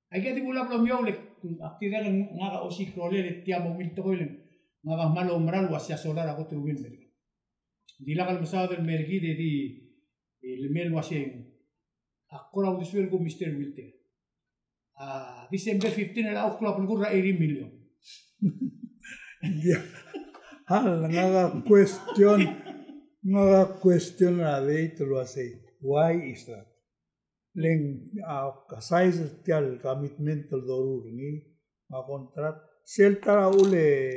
ay kaya di mula belum yau lek aktifnya ngaga osi krole lek tiap mobil to koilen ngaga malo mral wasya solar aku turun dari dilakal masada del mergi di el mel waseng akora udisuel ko Mr. Wilte December 15 ala okla pulgura 80 million dia hal ngaga question ale to lo ase why is that leng kasais tial commitment tel dorur ni ma kontrat sel tara ule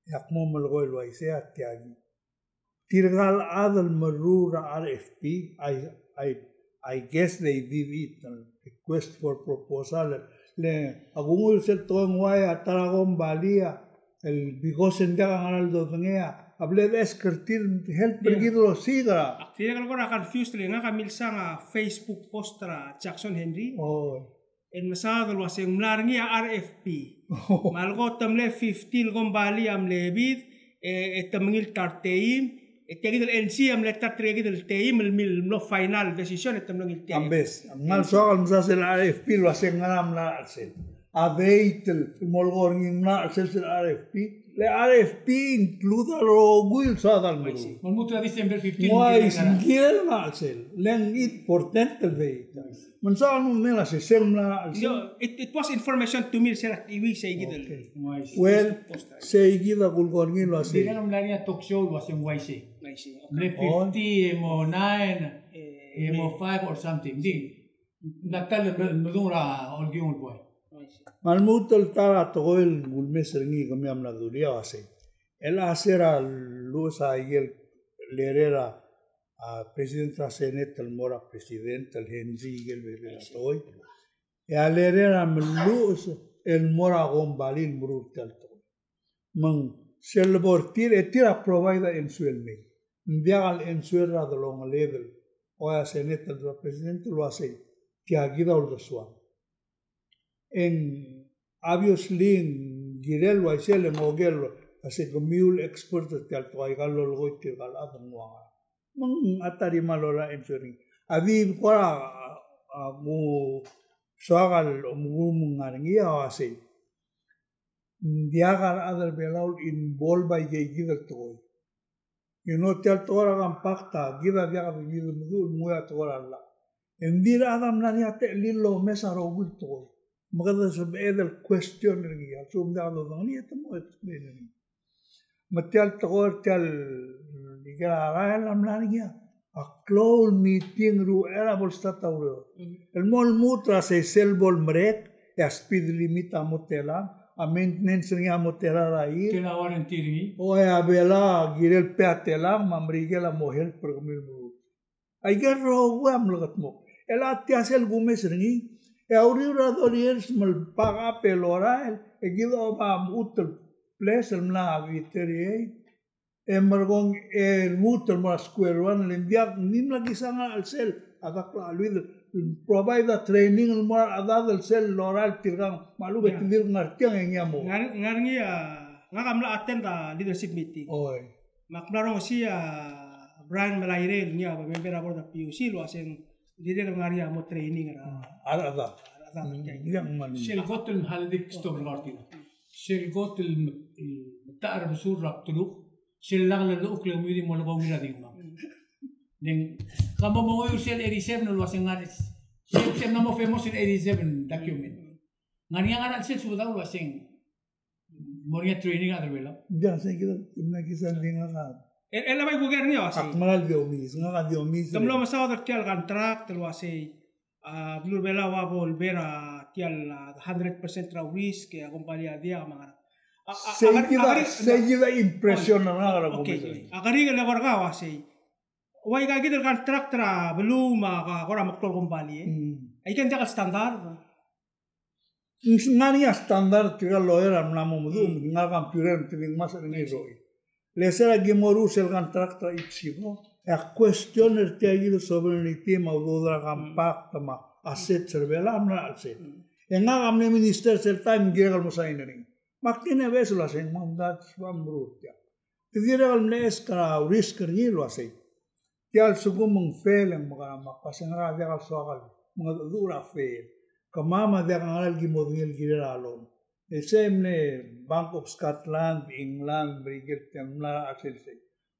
yakmo malgoi lo ise atiagi tirgal adal marura RFP I guess they did it request for proposal le agungul sel toeng wai ataragom balia el bigosen daga ngaldo ngea able deskertir help pergido siga Tidak kalau kau confused le nga kamilsa nga Facebook post tra Jackson Henry en masado lo aseng mlarngi RFP malgo tamle 15 gombali am lebid tamngil tarteim tegidel NC am le tartegidel teim el no final decision tamngil teim ambes ngal so al msasel RFP lo aseng ngam la alsen aveitel molgorngin na sel RFP le RFP includa lo guil sadal muru Malmutra December 15. mais ngir na sel leng important el veita man sa no mela se sel na It was information to me sir iwi say gidel. well se gida gulgorngin lo Hindi ase na namlanya talk show was in YC. I see. Le 50, emo 9, emo 5 or something. Di. Natal medura olgiung boy. malmutul tara toil gulmes ringi kami amna duria ase el asera lusa yel lerera president senet el mora president el henzi yel verera toy e alerera melus el mora gombalil brutal toy mang selbortir etira provide en suelme ndiagal en suera de long level o a senet el president lo hace que agida ol doswa en obviously girel waisel mogel ase communal expert tal to ay gallo loy te gal adwa mang atari malora entry abi kwara mu sogal mu ngarngi ase diagar other belol involved by gider to you know tal to ram pakta gider diaga gider mu ya to la endira adam nani ate lilo mesa ro to maganda sa bedel question ringi so mda do ni ito mo explain ni matial tokor tal digara lam lani a close meeting ru era bol statawro el mol mutra se selbol mrek e speed limit a motela a maintenance ringi a motela rai Tila warranty ringi. o e abela girel peatela mamrigela mohel pergumil mu ay gerro wam lagat mo ela tiasel gumes ringi e auriura doriers mal paga pelorael e gido ba mutul place el na viteri e margong e mutul ma square one limbiak nim lagi sanga al sel adakla luid provide the training el mar adad el sel loral tirgang malu betir ngartiang engamo Ngarngi ngakamla attend the leadership meeting. oi Maklarong si Brian Malaire niya ba member aboard the PUC lo asen leader ngaria mo training ra. ada yang man Shell got الهالديك ستوب الغارتين. Shell got التعرف بسور رابطلو. Shell لغل الأكل وميدي مولبا وميرا ديما. Neng kamu mau Shell 87 lu asing ngaris. Shell nama famous in 87 document. Ngani yang ada Shell sudah lu asing. Moria training ada bela. ya se kita nagisan linga ka Ela bay guger niya asi. akmal diomis nga diomis Kamlo masaw der tial contract lo asi. Blue bela wa bol bera tial 100% ra risk ya kumpanya dia mga. seguida impresión na nga Okay. Agari le warga wa asi. Wai ga gider contract ra blue ma ka kora maktol kumpali. Ay kan dia standard. ngani ya standar tiga lo era na mo mudu nga kan purer tiling mas ni roi le sera gimoru sel contract ra itsigo a questioner te agido sovereignty ma udra kan pacta ma asset servela amna asset nga amne minister sel time giral mo sa inering maktine vesula sen mandat swam brutia tigira al nes kara risk ni lo asay tial sugo mong fail ang mga makasanga dia ka sogal mga dura fail kamama dia kangal gimodngel giralon esemne Bank of Scotland England brigel temla aselse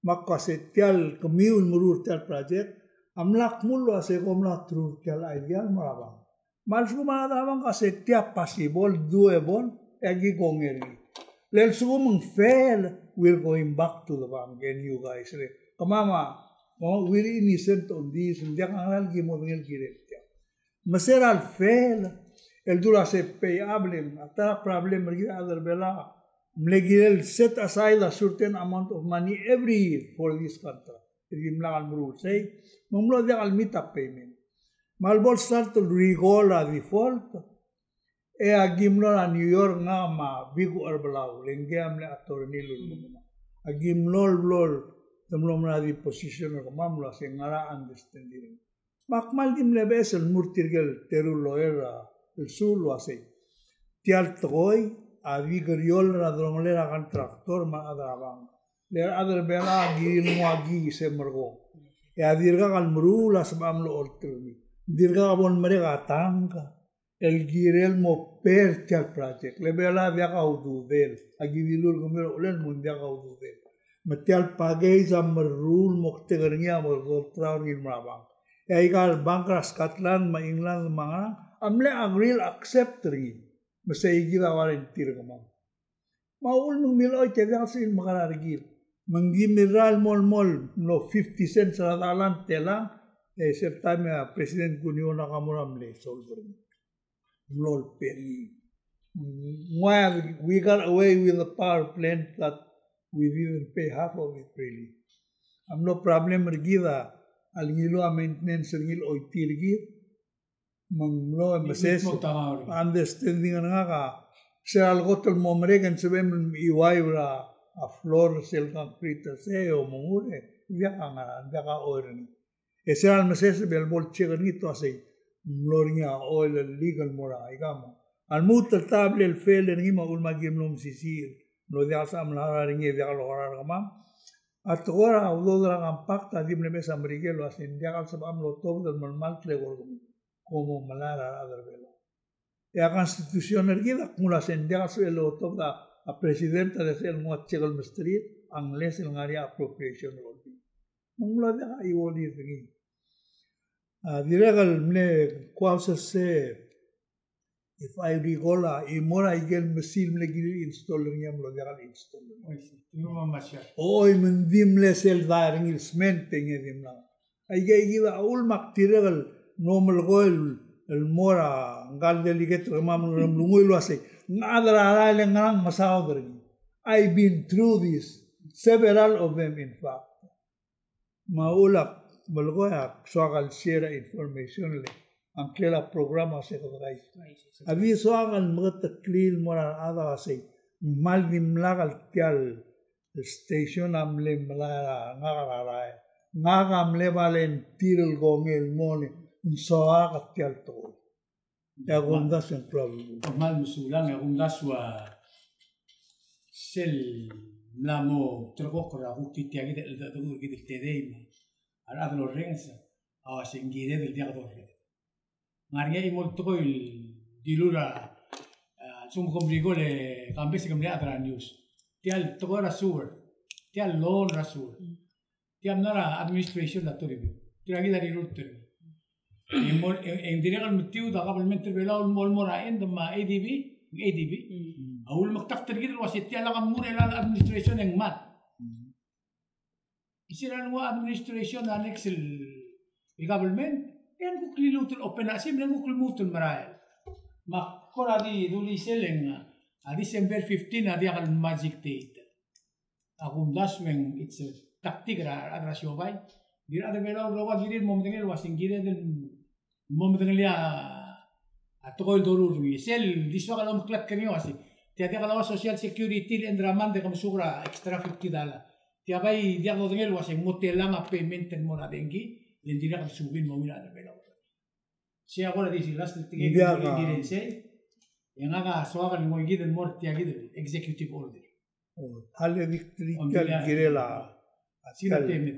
makasetial commune murur tial project amlak mulo ase komla trur tial ideal marabang mal suma dabang kasetia possible doable egi gongeri lel sumung fail we're going back to the bank and you guys kamama we're innocent on this dia kangal gimodngel girel Maseral fail, el dura se payable, ata problem lagi other bela. Mlegirel set aside a certain amount of money every year for this contract. Gimla al muru say, mumlo dia al meet up payment. Malbol start to recall a default. E a gimlo a New York nga ma bigu arbalaw, lengge amle attorney lulu. A gimlo lol, tamlo mna di position ko mamlo se ngara understanding. Makmal dim lebes el murtirgel teru loera el sul lo hace. Tial toy a vigoriol radrongolera kan traktor ma adrabang. Le adar bela giril muagi se mergo. E a dirga kan muru las bamlo oltrumi. Dirga bon merega tanga. el girel mo per tial project. Lebela viaka uduvel. Agi vilur gumel ulen mun viaka uduvel. Matial pagay sa merul mo ktegernya mo goltraur gil mabang. Ya igal bangkra Scotland ma England mga amle agril accept ringi. Masay gila warin tir kamang. Maul mong miloy tiyaga sin makararigil. Manggimiral mol no 50 cents sa talan telang sertame President Gunyo Nakamura mle solver. Lol peri. While we got away with the power plant that we didn't pay half of it really. Am no problem rigida al ngilo a maintenance ngil oitirgi manglo embases understanding nga ka sa algotol mo mregan sabem iwaira a floor sel concrete se o mungure via ka oren ese almases bel bol chegan ito asay gloria oil legal mora igamo al mutal table el fel ni ma ul magim lum sisir no dia sam la ringe dia lo horar kama at ora udo la compacta dim le mesa mrigelo asin dia kal sabam lo tob del normal tregor como malara adar velo la constitución erguida como la sendia lo tob a presidenta de ser mo chegal mistri angles el ngaria appropriation lo mungla dia i woli ringi diregal mne kwasa se if I recall imora igel mesil mle giri install ngam lo diregal install oy men dim le sel daring il smenting edim la ay gila ul mak diregal normal goil el mora ngal delicate ramam lungoy lo ase nadra ala ngang masaw dergi I've been through this several of them in fact maulak malgoya soagal share information le ang klela programa se kadai abi soagal mga klil mora ada ase mal nimlagal tial station amle mala ngara ngagamle valen tirel gongel mone soaga tial to ya gondas en club mal musulang ya gondas wa sel namo trokokra bukti tiagi del dadur gidil tedeima al lo rensa a singire del diagdor ngaria imol toil dilura sum kombrigole kambes kamle adra news tial togora sur tial lon rasur tiam nara administration la toribi tiagi dari rutter en diregal metiu da government vela mol mora endma adb awul maktakter gidil wasit tiala kamure la administration en mat isiran wa administration annex el government yan ko klilutul open asim yan ko klimutul marael makora di duli seleng a December 15 adi akal magic date akum dasmen it's a tactic ra adrasyo bay dira de velo roga girir mom dengel wasing girir den mom dengel ya atokol dorur wi sel diswa kalom klat kanyo asi tiada kalawa social security lendraman de kam sugra extra $50 tiabay dia no dengel wasing motelang a payment en mona dengi den dira kam subin mo mila de velo si agora disi last tige girir se yang aga soaga ni mo girir mor tiagi de executive order alle victory kal girela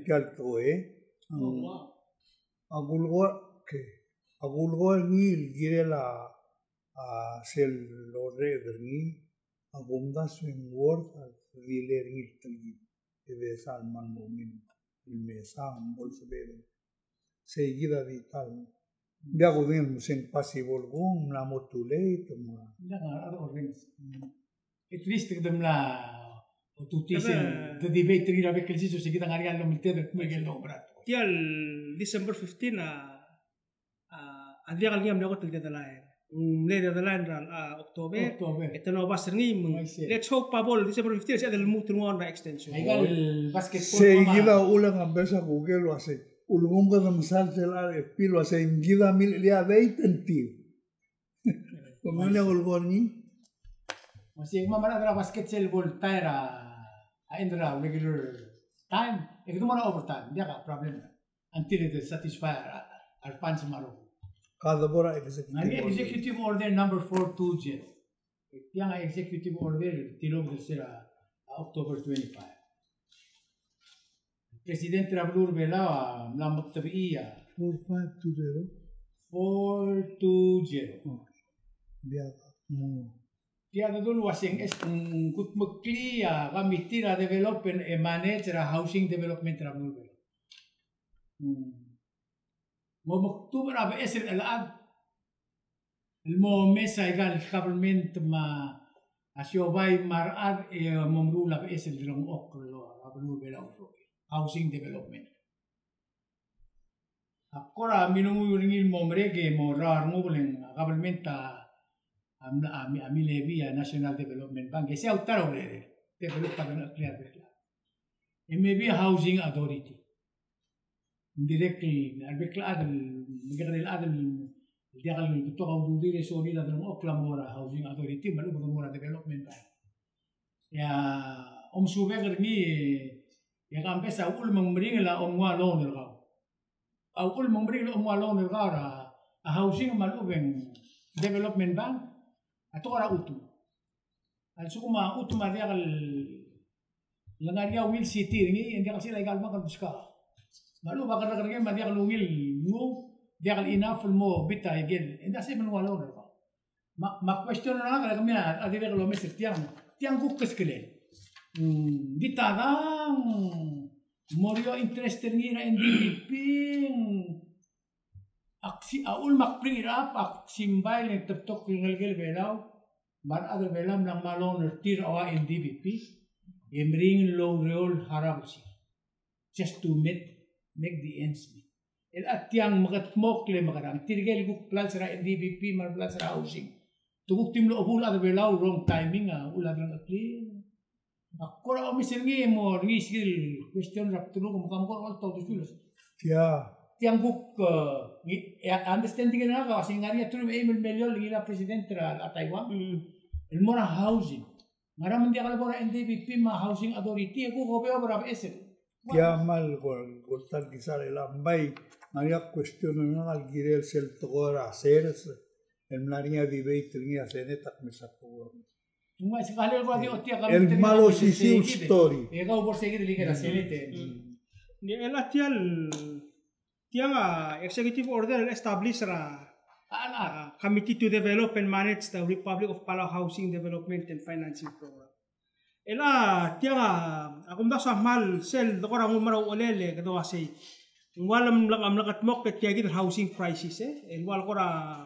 kal toe agulgo ngil girela sel lore berni agumda swing word viler ngil tagi eve salman momin mesa bol sebeben seguida di tal dia godin sen possible gum na motule tuma ya at least dem la tutti sen the debate gira avec el siso seguida ngarian lo milter miguel lobra tial December 15 Adia kalingam na ko tilga dalayan. Later dalayan ral October. Ito na basar ni let's hope pabol December 15 siya dal mutu mo na extension. Igal basketball. Seguida ulang ang besa Google wase. Ulungom ka ng salsel pil wase ingida mil lia veitenti. Kumanya ulgon ni. Masih mamana dra basketball tira indra regular time. Ito mo na overtime. Dia ka problem. Until it satisfy our fans maro. Kada bora executive order number 420. Yang executive order tilog del sera October 25. Presidente Rablur Vela mlambat tabiya 4520 420. Dia mo. Dia dun wasing kut mukli ya committee ra development e manage ra housing development ra mo. Mo maktub ra ba esel alad. Mo mesa igal government ma asyobay marad e momrula ba esel dilong oklo ra belu bela housing development. Akora minungu ringil mo mrege mo rar mo buleng government ta ami levi ya National Development Bank ese autar obrere develop para clear bela. Maybe housing authority directly arbekla adal migral adal diagal to ka udire sori la dum oklamora housing authority malu mora development bank. Ya sube gerni ya kampesa ul mengringla wa loan ra. Ul mengringla wa loan ra housing malu beng development bank atau ora utu. Al sukuma utu ma diagal langaria will city ni dia kasi legal ma kan buska. Malu bakar kerja ma diagal will mu diagal enough mo bita again. Enda se men walo ra. Ma question na kala kami adi dia kalau mesir tiang kukes kelen. Dita dang morio interest ni ra NDP aksi aul makpring irap simbay le tertok ngel belau bar other belam nang malon tir awa NDP emring long reol harabusi just to make the ends meet el atiang magatmok le magarang tirgel guk plus ra NDP mar plus ra housing tuguk tim lo obul other belau wrong timing ulah rang clean akora omisengi mo ngi skill question rap tulu kam kor all to disulus tiang buk understanding na ka singaria tulum Emil Meliol gila presidente ra Taiwan el mora housing ngaram dia kalau mora NDP ma housing authority ko ko be obra esel Kya mal ko tal kisar lambay ngaria question na al girel sel togora seres el naria debate ngia senetak mesapo mas sekali ko di otia kami el malo sisi story e ka por seguir ligera selete ni elatial tiang executive order establish ra committee to develop and manage the Republic of Palau Housing Development and Financing Program. Ela tiang akum da samal sel dokora ngumara olele kado asi walam lakat mok ke tiagi housing crisis el wal kora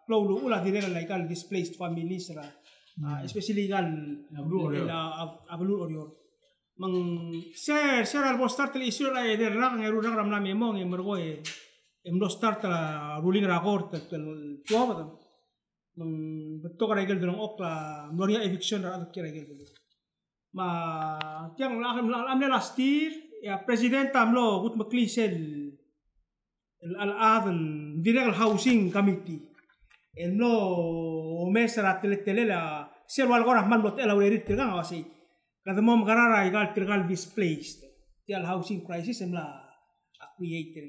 klolu ula dire legal displaced families ra especially gal ablu orior mang share al start el issue la de rang eru rang ramla memong emergo emlo start la ruling record el tuwa mang beto ka regel dong okla noria eviction ra kira regel ma tiang amle last year ya president amlo gut maklisel al adl direct housing committee emlo mesra tele la ser wal gora man lot ela urerit kan asi kada mo magarara igal tirgal displaced tial housing crisis emla creator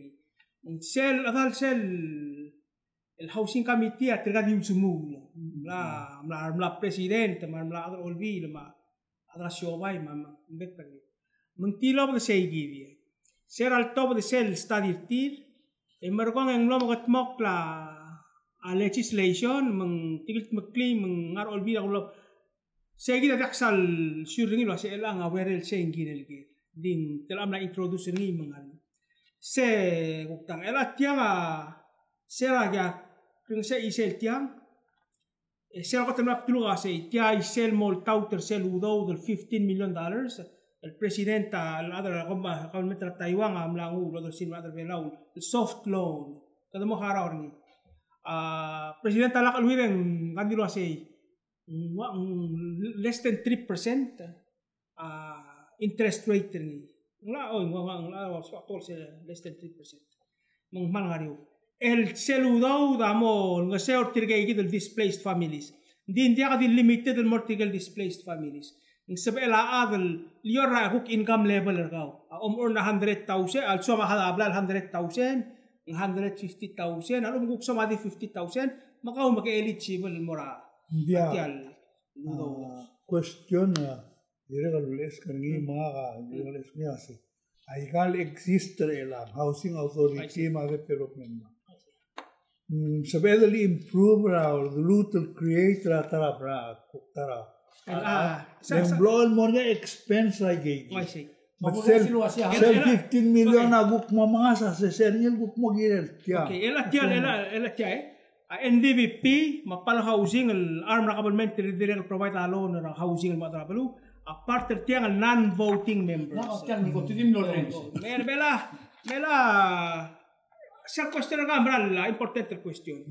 sel adal sel el housing committee atirga dim sumul la president la adal olvi ma adal showai ma better mengtilo ba sei gibi ser al top de sel study tir emergong ang lo magatmok la a legislation meng tigil mekli meng ngar olvi la segi da daksal syuringi lo se elang awerel sengi nelgi ding telam na introduce ni mengal se utang ela tiang sera ga kring se isel tiang sera ko temap tulu ga se tia isel mol tauter sel udo del $15 million el presidente al adra gomba government ra Taiwan amlangu lo del sin adra belau soft loan kada mo hara orni presidente ala kalwireng kandilo se less than 3% interest rate ni less than 3% mong mangario el seludau damo ngaseo tirgay del displaced families din dia ka limited el mortigal displaced families ng sabela adel liora hook income level ergaw or na 100,000 also mahalabla 100,000 150,000 alum guk sama di 50,000 maka maka-eligible mora dia question direct les kangi mga direct ni asi aigal exist la housing authority ma development Sabedali improve or the little create tara. Yung blow mo nga expense lagi. I see. But sell 15 million na guk mo mga sa sesernil guk mo girel. Okay, elat NDVP mapala housing arm na government direct provide alone na housing mga trabalu apart tiang non-voting members. Mela sa question nga ambral important question.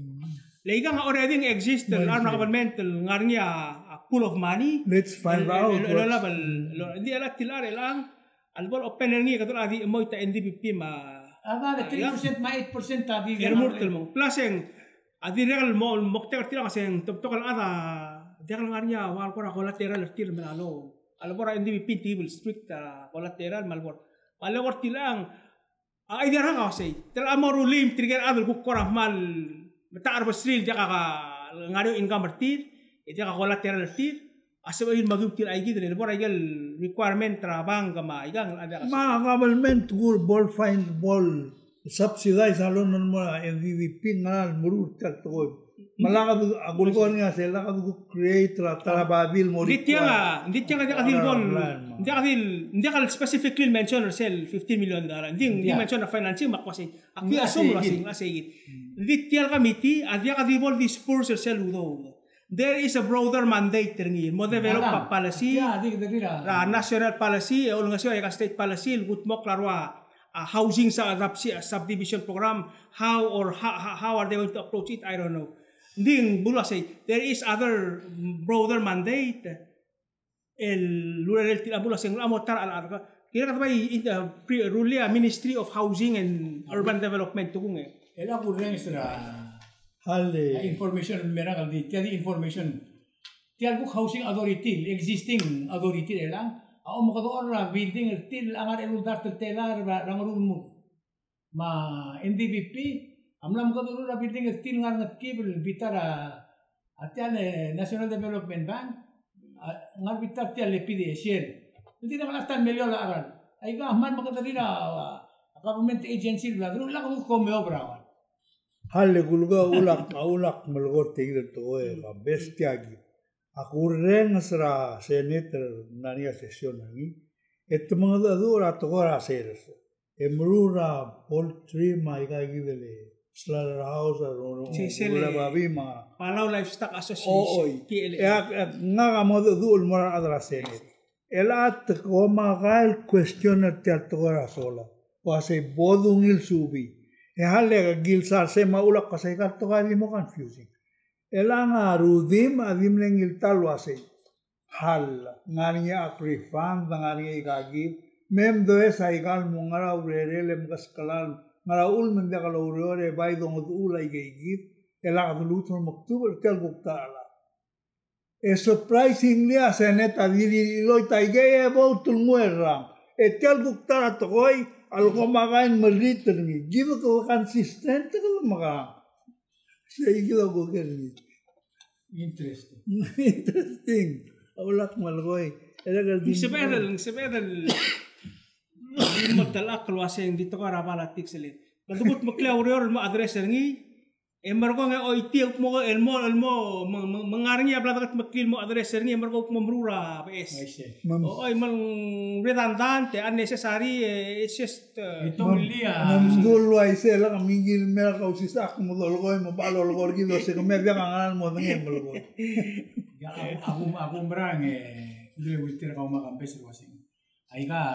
Leiga nga already exist arm na government ngarnya a pool of money. Let's find out. Hindi alat tilar lang albol open ngi katul adi mo ita NDVP ma ada 3% ma 8% tadi ermurtel mo plus yang adi regal mo mokter tira kasi tokal ada dia ngarnya wal pora collateral tir melalo albora NDVP table strict collateral malbor malbor tilang ay dia nga kasi tel amorulim trigger adul ku korah mal mata arbasril dia ka ngario income tir dia ka collateral tir asabahin maguptil ay gid rin bora igal requirement trabang kama igang ada ma government gur ball find ball subsidize alon mo NDVP ngal murur tak to malaka agul ko nga sila ka create trababil mo hindi tiya hindi ka specifically mention or sell $15 million hindi mention na financing makwasi akti asum lasing hindi tiya committee adya ka divol disperse or sell udo. There is a broader mandate ringi mo develop pa policy national policy o nga siya state policy gut mo klarwa housing sa subdivision program how are they going to approach it I don't know ding bula say there is other broader mandate el rural bula say amotar al kira ka bay rulia Ministry of Housing and Urban Development tukung ela kurang isra Hale. Information meron kaldi. Tiada information. Tiada buk housing authority, existing authority lang. Ako mo kadoon ra building til angar eludar telar rangarun mo. Ma NDVP amlam kadoon ra building til ngar ngat cable bitara atian National Development Bank ngar bitar tian lepide share. Hindi na malatan milyon la aral. Ay ka man makadali na government agency la dulu lang ko obra. Hale gulga ulak malgot tigre to la bestiagi akurren sra senator nania session ngi et mga dura to ora seres emrura poultry maiga gidele slaughterhouse ora babi ma Palau Livestock Association PLA nga mo dul mora adra senet elat ko magal questioner te to ora sola pase bodungil subi hale gilsar se maulak kasi karto kali mo confusing elang arudim adim lengil talwase hal ngariya akrifan ngariya igagi mem doe saigal mungara urere lem kaskalan ngaraul mende kalau urere bay dong ulai gigi elang adulutur maktub tel guktala surprisingly asenet adiri loy taige about tulmuerang etel guktala toy algo magain maliter ni gido ko consistent ko maga say gido ko kerni interesting awlak malgoy elagal din sebedal mo talak luaseng dito ka rabala tikselin kadubot maklaurior mo address ngi emargo nga oitiak mo elmo mangarngi ablagat maklil mo address ngi emargo mamrura PS oy man redundant unnecessary it's just ito liya namdul wa isela kamingil mera kausisak mo dolgoy mo balolgor gido se komedya kangalan mo ngem bolgo aku merang udah witir kau makan besar wasing aiga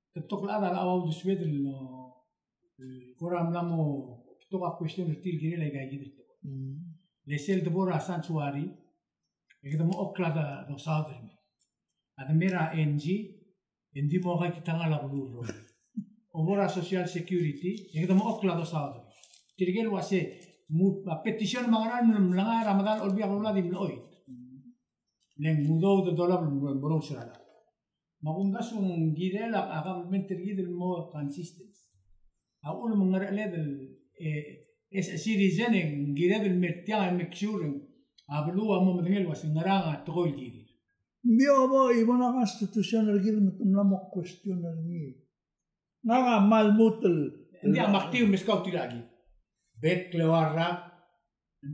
ketok la awal duswedel no Koram lamo toka question til gire lagi kayak gitu. Lesel debora sanctuary, kita mau okla do southern. Ada mera NG mo kayak kita ngala dulu. Obora social security, kita mau okla do southern. Tirgel wase petition mangaran melanga Ramadan olbi akola di mloy. Neng mudo do dollar boro sura. Makundas un gire la agam mentergi mo consistent. أقول من غير ليفل citizen غير المرتاح مكشورن أبلوه هم مثل وسنراغا تقول جديد. بيابا إبنا constitutional غير متملا ما question نعم مال موتل Hindi ang maktiw miskaw lagi. Bet klewarra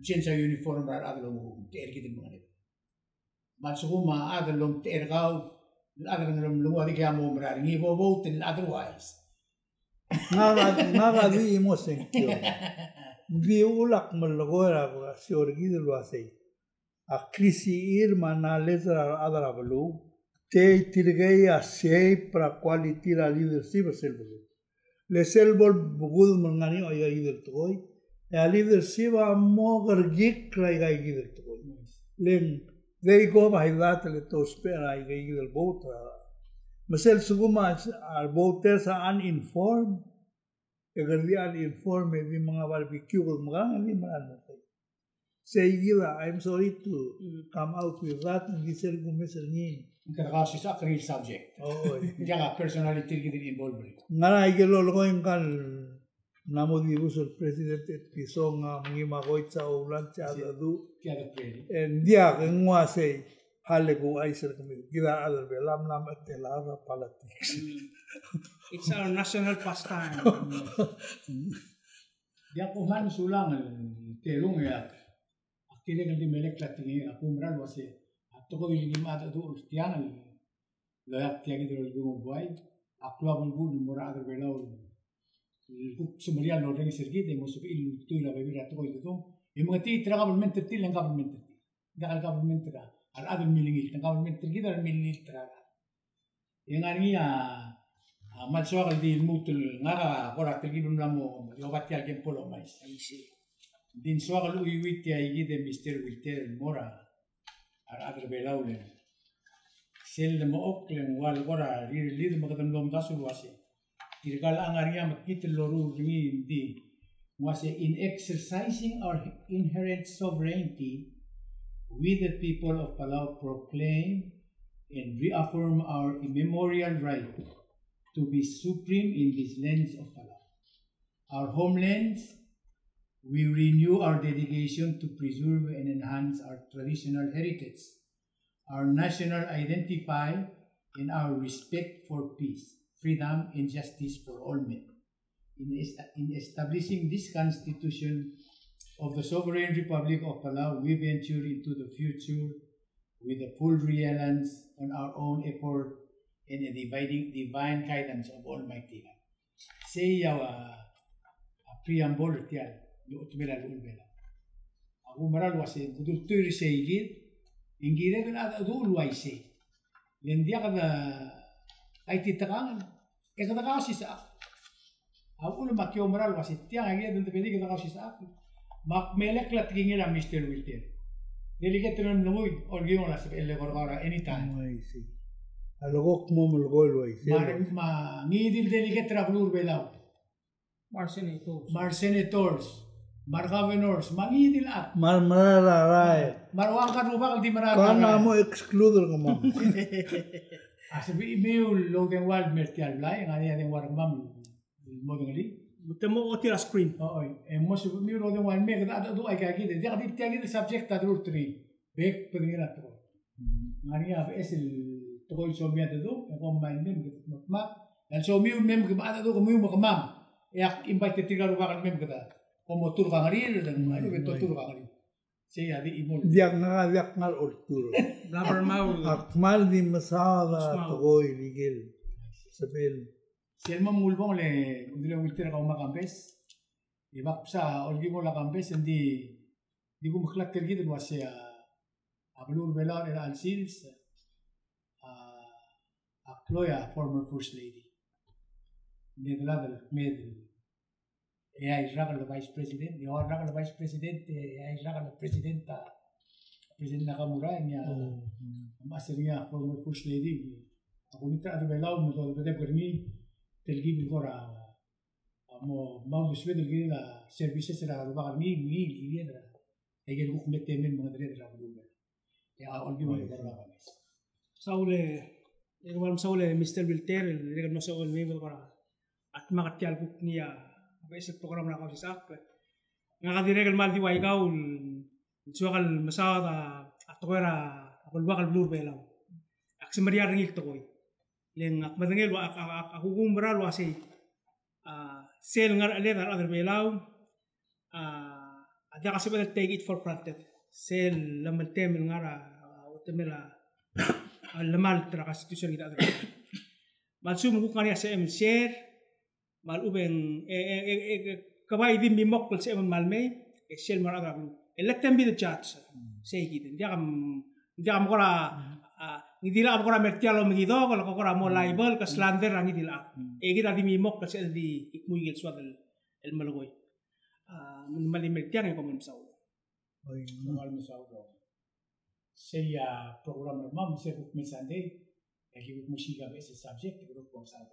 change sa uniform rar adalong ter kitin mga nito. Matsukuma adalong ter kaw adalong lumwadi kaya mo marar ngibo vote otherwise. Nga di mo senkyo. Di ulak malagora ko si orgidel wasay. A krisi irma na letra adara balu. Te tirgaya sei pra quality la leadership selbol. Le selbol bugul mangani oya leader toy. Ya leadership a mo gargik rai gai leader toy. Len they go by that le to spera ai gai leader vote. Masel suguma our voters are uninformed. Agar dia uninformed di mga barbecue ko mga ni man. Say gila, I'm sorry to come out with that and this is ni. Kasi sa real subject. Oh, Diya personality kita involved. ngana igelo lo yung kan namo di usul presidente pisong mga magoy sa ulan sa adu. Kaya pwede. And dia ngwa say hale ko ay sir kami. Kita adal belam nam at telara politics. It's our national pastime. Diya ko man sulang telong ya. Akile kan di melek latini aku meral wase. Atoko ili mata tu tiang layak tiang itu lalu buai. Aku abang bu murah ada belau. Sumberia lo dengi sergi deh masuk il tu ila bebi atoko itu tu. Imati tera government tertil yang government tertil. Dah government tera. Ada milingil. Government tertil ada milingil tera. Yang hari ya malsuak di mutul ngara korak tergi belum lama. Yobat tiang kempolo mais. Din suak lu iwit ya igi de Mr. Wilter Mora ar adre belaulen sel de mo oklen wal gora rir magatam lom dasul wase tirgal angaria makit loru ringi di wase in exercising our inherent sovereignty we the people of Palau proclaim and reaffirm our immemorial right to be supreme in these lands of Palau, our homelands. We renew our dedication to preserve and enhance our traditional heritage, our national identity, and our respect for peace, freedom, and justice for all men. In establishing this constitution of the Sovereign Republic of Palau, we venture into the future with a full reliance on our own effort and the divine guidance of Almighty God. Say our preamble tiyan. Utbela ulbela. Aku meral wase kudur turi seigid ingire ben ada dul waise. Lendia kada ay titakangan. Kaya kada kasi sa aku lu makyo meral wase tiang agi dan tepedi kada kasi sa aku. Mak melek lat gingila Mr. Wilter. Delikat tenan lungoy orgion la sa elle gorgora anytime. Waise. Alogok mo mulgol waise. Ma ngidil delikat trablur belau. Marsenators. Governors, mangidil at. Marmararay. Marwakan mo ba kung di marararay? Kana mo excluder ka mo. Sabi email loading wild mertial blay, nga niya yung warang mam mo ngali. Temo o tira screen. Oo, mo sabi email loading wild mer kada do ay kagid. Di ka di subject ta dur 3. Back pagina to. Nga niya es el tokoy so biya do, ko combine mem mat. Dan so mi mem ka do ko mi mo kamam. Yak invite tiga rubakan mem kada. Como tur kangarir dan ayo beto tur kangarir. Saya di imol. Diak ngal ultur. Rubber mouth. Akmal di masada togoy ligil. Sabil. Selma mulbong le undile wilter ka umakampes. Ibak sa olgi mo la kampes hindi di ko maklak tergi dan wase ablur belar era alsils. Akloya former first lady. Nedladel medel. Ella Israel la vice president, y ahora la vice presidente, ella Israel la presidenta Nakamura, niya masternya former first lady. Ako nita ada belau mo to bete permi telgi bukora mo mau diswe telgi la services era lo bakal mi liera. Egel buk metemen mga dere la bulu. Ya olgi mo le barba. Saule Mr. Wilter, legal no sa olmi bukora. At makatial buk niya basic program na ako sa sakwe. Nga kadiregal mal di waikaw, suakal masada at tuwera apalbakal blur belaw. Aksi mariya ringil to koy. Leng ak madangel ako kumbaral wasi sel ngar ale dar other belau ada kasi ba take it for granted sel lamal temel ngara utemela lamal tra constitution kita ada mal sum ku kanya sa share mal ubeng kabay din bimok kul sa malme sel mar aga let them be the judge say gitu dia kam kora ngidila ko ra mertialo mengido kalau ko ra mo libel ka slander ang ngidila kita di mimok kasi di ikmugil swat el malagoy mali mertiang ko mo saw mal misaw saya program mam se ko misande ki ko musiga ese subject ko sa